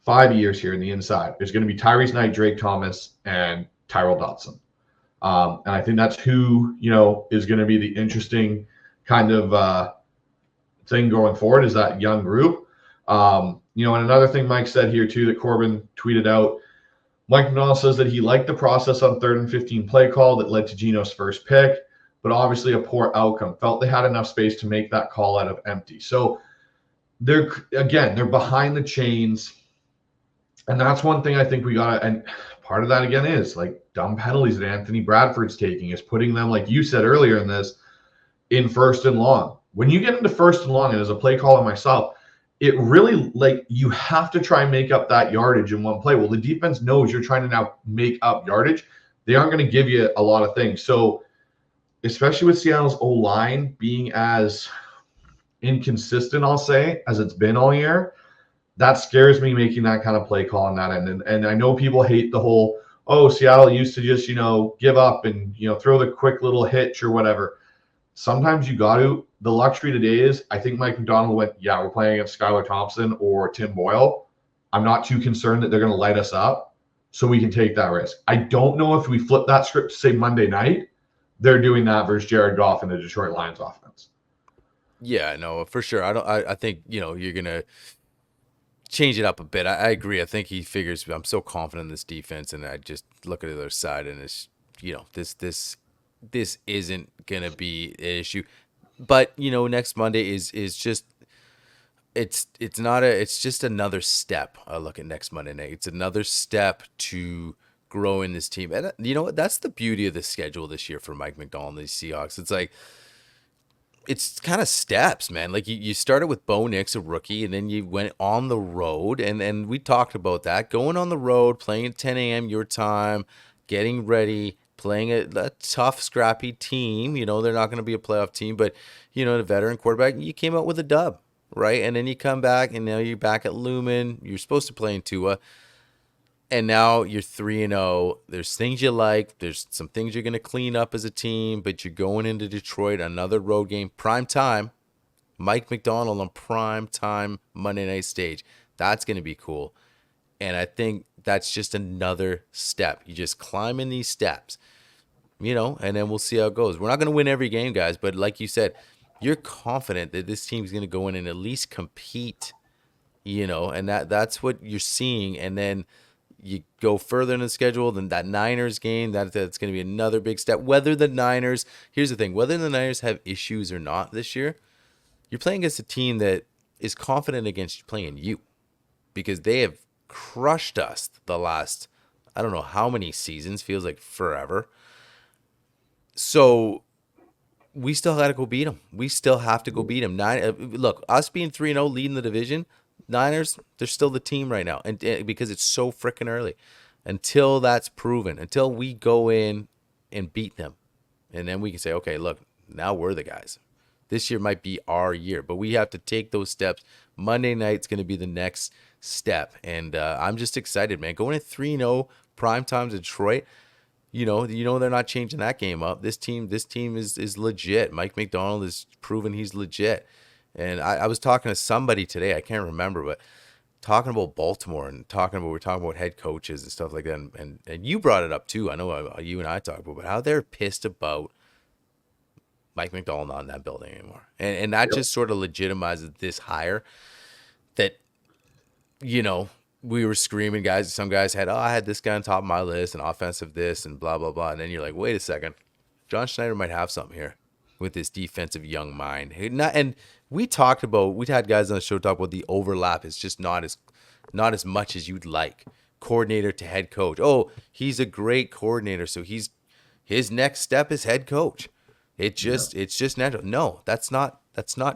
5 years here in the inside is going to be Tyrese Knight, Drake Thomas, and Tyrell Dodson. And I think that's who, is going to be the interesting kind of thing going forward, is that young group. And another thing Mike said here too that Corbin tweeted out, Mike McDonald says that he liked the process on 3rd and 15 play call that led to Geno's first pick, but obviously a poor outcome. Felt they had enough space to make that call out of empty. So they're behind the chains. And that's one thing I think we got to, and part of that again is like dumb penalties that Anthony Bradford's taking is putting them, like you said earlier in this, in 1st and long. When you get into 1st and long, and as a play caller myself, it really, like, you have to try and make up that yardage in one play. Well, the defense knows you're trying to now make up yardage. They aren't going to give you a lot of things. So especially with Seattle's O-line being as inconsistent, I'll say, as it's been all year, that scares me making that kind of play call on that end. And I know people hate the whole, Seattle used to just, give up and, throw the quick little hitch or whatever. Sometimes you got to. The luxury today is, I think Mike McDonald went, we're playing against Skylar Thompson or Tim Boyle. I'm not too concerned that they're going to light us up, so we can take that risk. I don't know if we flip that script to say Monday night, they're doing that versus Jared Goff and the Detroit Lions offense. Yeah, no, for sure. I think, you're going to change it up a bit. I agree. I think he figures I'm so confident in this defense, and I just look at the other side, and it's, this isn't going to be an issue. But, next Monday is just, it's just another step. I look at next Monday night. It's another step to grow in this team. And you know what? That's the beauty of the schedule this year for Mike McDonald and the Seahawks. It's like, it's kind of steps, man. Like you started with Bo Nix, a rookie, and then you went on the road, and we talked about that. Going on the road, playing at 10 a.m. your time, getting ready, playing a tough, scrappy team. You know, they're not going to be a playoff team, but, you know, the veteran quarterback, you came out with a dub, right? And then you come back, and now you're back at Lumen. You're supposed to play in Tua. And now you're 3-0. There's things you like. There's some things you're going to clean up as a team, but you're going into Detroit, another road game, prime time. Mike McDonald on prime time Monday night stage. That's going to be cool. And I think that's just another step. You just climb in these steps, you know, and then we'll see how it goes. We're not going to win every game, guys, but like you said, you're confident that this team's going to go in and at least compete, you know, and that's what you're seeing. And then you go further in the schedule than that Niners game. That's going to be another big step. Here's the thing, whether the Niners have issues or not this year, you're playing against a team that is confident against playing you, because they have crushed us the last, I don't know how many seasons, feels like forever. So we still got to go beat them. We still have to go beat them. Look, us being 3-0, leading the division, Niners, they're still the team right now, and because it's so freaking early. Until that's proven, until we go in and beat them, and then we can say, okay, look, now we're the guys. This year might be our year, but we have to take those steps. Monday night's going to be the next step, and I'm just excited, man. Going at 3-0 primetime Detroit, you know they're not changing that game up. This team is legit. Mike McDonald has proven he's legit. And I was talking to somebody today, I can't remember, but talking about Baltimore and we're talking about head coaches and stuff like that. And you brought it up too. I know you and I talked about how they're pissed about Mike McDonald not in that building anymore. And that just sort of legitimizes this hire that, you know, we were screaming, guys. Some guys had, I had this guy on top of my list and offensive this and blah, blah, blah. And then you're like, wait a second. John Schneider might have something here with this defensive young mind. And we had guys on the show talk about the overlap is just not as much as you'd like. Coordinator to head coach. Oh, he's a great coordinator, so his next step is head coach. It's just natural. No, that's not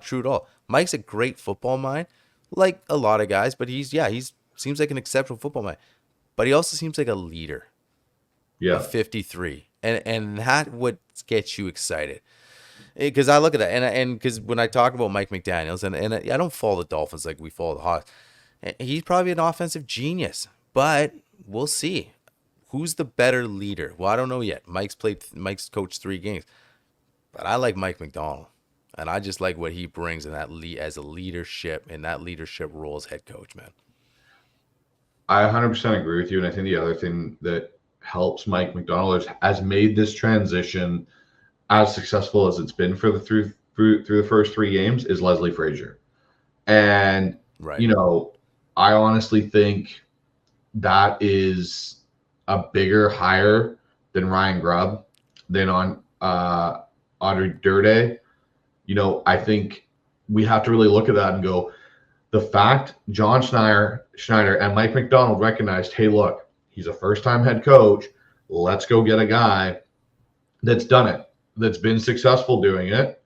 true at all. Mike's a great football mind, like a lot of guys, but he's seems like an exceptional football mind. But he also seems like a leader. Yeah. 53. And that what gets you excited. Because I look at that, and because when I talk about Mike McDaniels, and I don't follow the Dolphins like we follow the Hawks, he's probably an offensive genius, but we'll see. Who's the better leader? Well, I don't know yet. Mike's coached 3 games, but I like Mike McDonald, and I just like what he brings in that as a leadership, in that leadership role as head coach, man. I 100% agree with you, and I think the other thing that helps Mike McDonald has made this transition as successful as it's been for through the first 3 games is Leslie Frazier. And, right. You know, I honestly think that is a bigger hire than Ryan Grubb, than on Audrey Durde. You know, I think we have to really look at that and go, the fact John Schneider and Mike McDonald recognized, hey, look, he's a first-time head coach. Let's go get a guy that's done it, that's been successful doing it,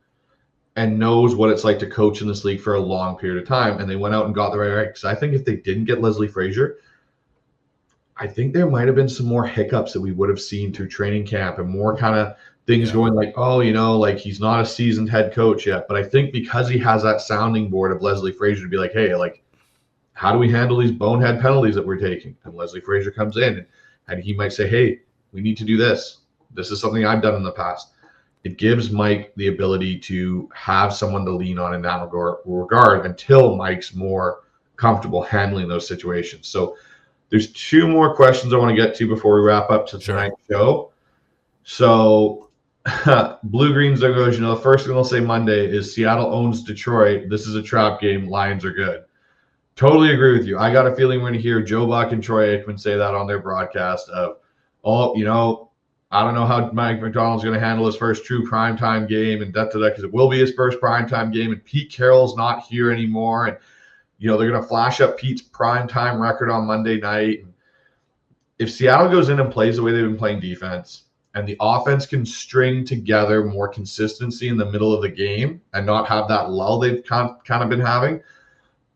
and knows what it's like to coach in this league for a long period of time. And they went out and got the right guy. Because I think if they didn't get Leslie Frazier, I think there might have been some more hiccups that we would have seen through training camp and more kind of things going like, oh, you know, like he's not a seasoned head coach yet. But I think because he has that sounding board of Leslie Frazier to be like, hey, like, how do we handle these bonehead penalties that we're taking? And Leslie Frazier comes in and he might say, hey, we need to do this. This is something I've done in the past. It gives Mike the ability to have someone to lean on in that regard until Mike's more comfortable handling those situations. So there's 2 more questions I want to get to before we wrap up to tonight's show. So Blue Greens are going, you know, the first thing they'll say Monday is Seattle owns Detroit. This is a trap game. Lions are good. Totally agree with you. I got a feeling we're going to hear Joe Buck and Troy Aikman say that on their broadcast of, oh, you know, I don't know how Mike McDonald's going to handle his first true primetime game and because it will be his first primetime game, and Pete Carroll's not here anymore. And, you know, they're going to flash up Pete's primetime record on Monday night. And if Seattle goes in and plays the way they've been playing defense, and the offense can string together more consistency in the middle of the game and not have that lull they've kind of been having,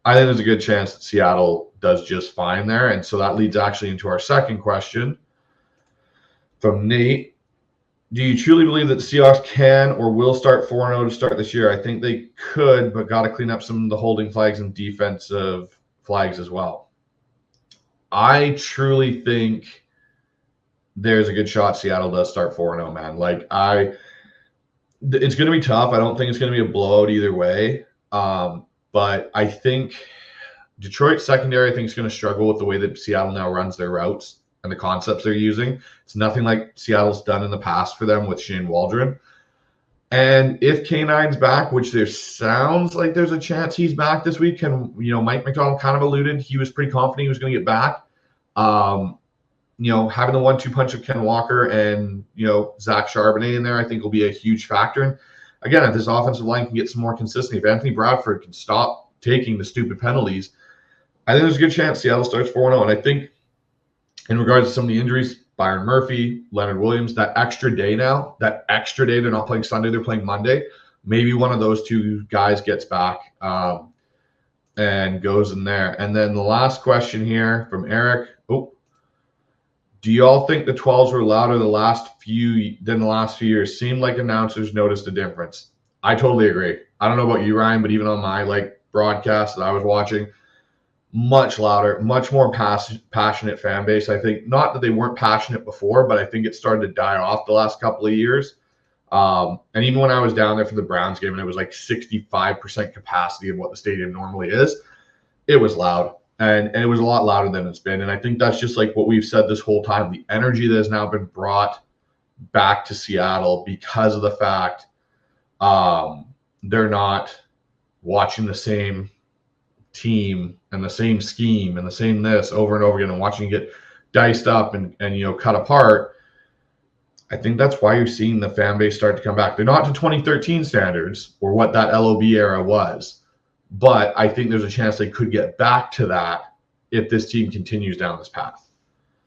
I think there's a good chance that Seattle does just fine there. And so that leads actually into our second question from Nate. Do you truly believe that the Seahawks can or will start 4-0 to start this year? I think they could, but got to clean up some of the holding flags and defensive flags as well. I truly think there's a good shot Seattle does start 4-0, man. Like, it's going to be tough. I don't think it's going to be a blowout either way. But I think Detroit's secondary, I think, is going to struggle with the way that Seattle now runs their routes and the concepts they're using. It's nothing like Seattle's done in the past for them with Shane Waldron. And if K9's back, which there sounds like there's a chance he's back this week, and Mike McDonald kind of alluded he was pretty confident he was going to get back. Having the 1-2 punch of Ken Walker and Zach Charbonnet in there, I think will be a huge factor. And again, if this offensive line can get some more consistency, if Anthony Bradford can stop taking the stupid penalties, I think there's a good chance Seattle starts 4-0. And I think in regards to some of the injuries, Byron Murphy, Leonard Williams, that extra day, they're not playing Sunday, they're playing Monday. Maybe one of those two guys gets back and goes in there. And then the last question here from Eric. Do you all think the 12s were louder than the last few years? Seemed like announcers noticed a difference. I totally agree. I don't know about you, Ryan, but even on my broadcast that I was watching, much louder, much more passionate fan base. I think not that they weren't passionate before, but I think it started to die off the last couple of years. And even when I was down there for the Browns game and it was like 65% capacity of what the stadium normally is, it was loud. And it was a lot louder than it's been. And I think that's just like what we've said this whole time, the energy that has now been brought back to Seattle because of the fact they're not watching the same team and the same scheme and the same this over and over again and watching it get diced up and cut apart. I think that's why you're seeing the fan base start to come back. They're not to 2013 standards or what that LOB era was. But I think there's a chance they could get back to that if this team continues down this path.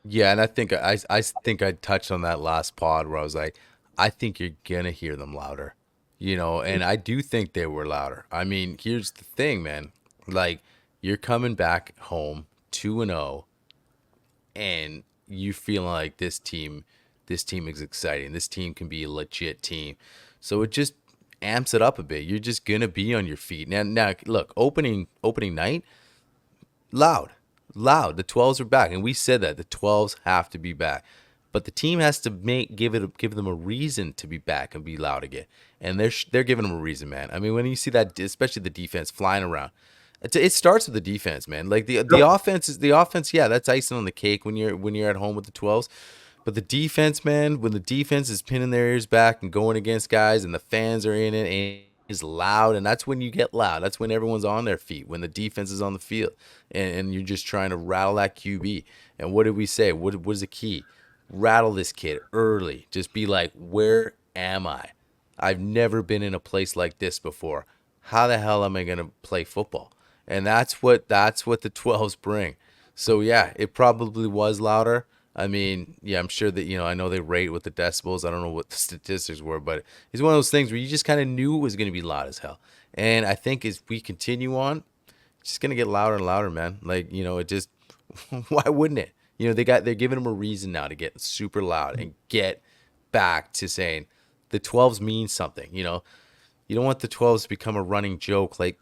Yeah, and I think I touched on that last pod where I was like, I think you're gonna hear them louder, and I do think they were louder. I mean, here's the thing, man. Like, you're coming back home 2-0, and you feel like this team is exciting. This team can be a legit team. So it just amps it up a bit. You're just gonna be on your feet. Now look, opening night, loud. The 12s are back, and we said that the 12s have to be back, but the team has to give them a reason to be back and be loud again, and they're giving them a reason, man. I mean, when you see that, especially the defense flying around, it starts with the defense, man. Like the offense, yeah, that's icing on the cake when you're at home with the 12s. But the defense, man, when the defense is pinning their ears back and going against guys and the fans are in it and is loud, and that's when you get loud. That's when everyone's on their feet, when the defense is on the field and you're just trying to rattle that QB. And what did we say? What was the key? Rattle this kid early. Just be like, where am I? I've never been in a place like this before. How the hell am I going to play football? And that's what the 12s bring. So, yeah, it probably was louder. I mean, yeah, I'm sure that, I know they rate with the decibels. I don't know what the statistics were, but it's one of those things where you just kind of knew it was going to be loud as hell. And I think as we continue on, it's just going to get louder and louder, man. Like, it just, why wouldn't it? They're giving them a reason now to get super loud and get back to saying the 12s mean something. You don't want the 12s to become a running joke. Like,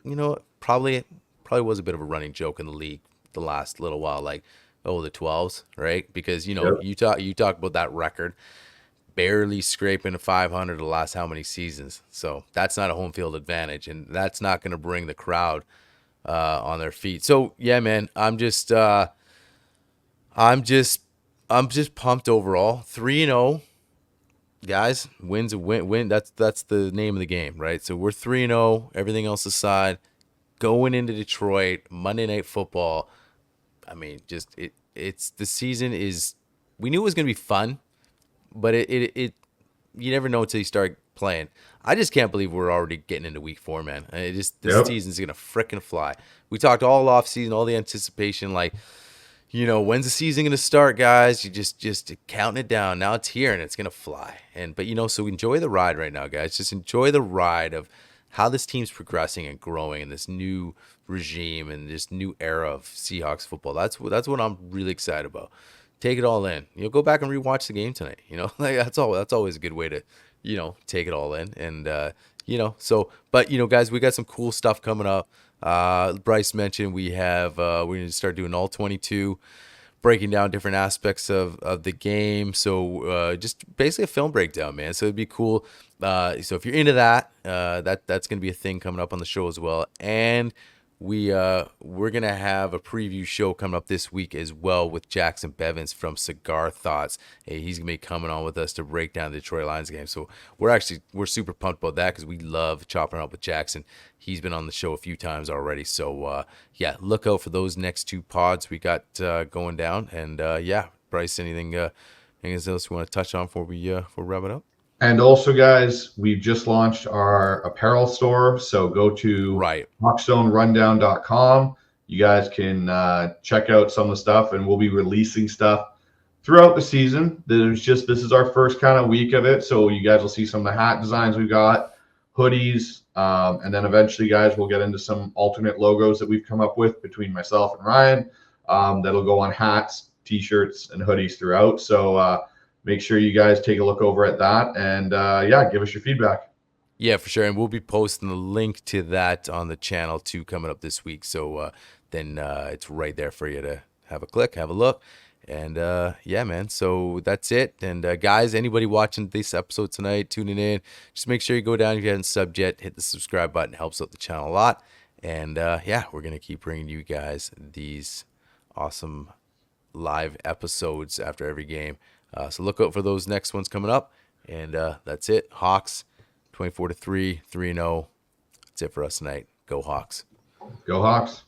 probably was a bit of a running joke in the league the last little while. Like, oh, the 12s, right? Because, you talk about that record, barely scraping 500 the last how many seasons. So that's not a home field advantage, and that's not going to bring the crowd on their feet. So, yeah, man, I'm just pumped overall. 3-0, guys, win's a win. That's the name of the game, right? So we're 3-0, everything else aside, going into Detroit, Monday Night Football. I mean, just it's the season is. We knew it was gonna be fun, but it you never know until you start playing. I just can't believe we're already getting into week 4, man. This season's gonna frickin' fly. We talked all off season, all the anticipation, like, when's the season gonna start, guys? You just counting it down. Now it's here and it's gonna fly. But so enjoy the ride right now, guys. Just enjoy the ride of how this team's progressing and growing in this new regime and this new era of Seahawks football. That's what I'm really excited about. Take it all in. Go back and rewatch the game tonight. Like that's always a good way to, take it all in. And but guys, we got some cool stuff coming up. Bryce mentioned we're going to start doing all 22, breaking down different aspects of the game. So just basically a film breakdown, man. So it'd be cool. So if you're into that, that's going to be a thing coming up on the show as well. And we're going to have a preview show coming up this week as well with Jackson Bevins from Cigar Thoughts. Hey, he's going to be coming on with us to break down the Detroit Lions game. So we're super pumped about that because we love chopping up with Jackson. He's been on the show a few times already. So, look out for those next 2 pods we got going down. And, Bryce, anything else you want to touch on before we wrap it up? And also, guys, we've just launched our apparel store. So go to HawkstoneRundown.com. You guys can check out some of the stuff, and we'll be releasing stuff throughout the season. This is our first kind of week of it. So you guys will see some of the hat designs we've got, hoodies, and then eventually, guys, we'll get into some alternate logos that we've come up with between myself and Ryan that'll go on hats, T-shirts, and hoodies throughout. So make sure you guys take a look over at that and, give us your feedback. Yeah, for sure. And we'll be posting the link to that on the channel too coming up this week. So then it's right there for you to have a look. And man, so that's it. And guys, anybody watching this episode tonight, tuning in, just make sure you go down if you haven't subbed yet, hit the subscribe button. It helps out the channel a lot. And we're going to keep bringing you guys these awesome live episodes after every game. So look out for those next ones coming up. And that's it. Hawks, 24-3, 3-0. That's it for us tonight. Go Hawks. Go Hawks.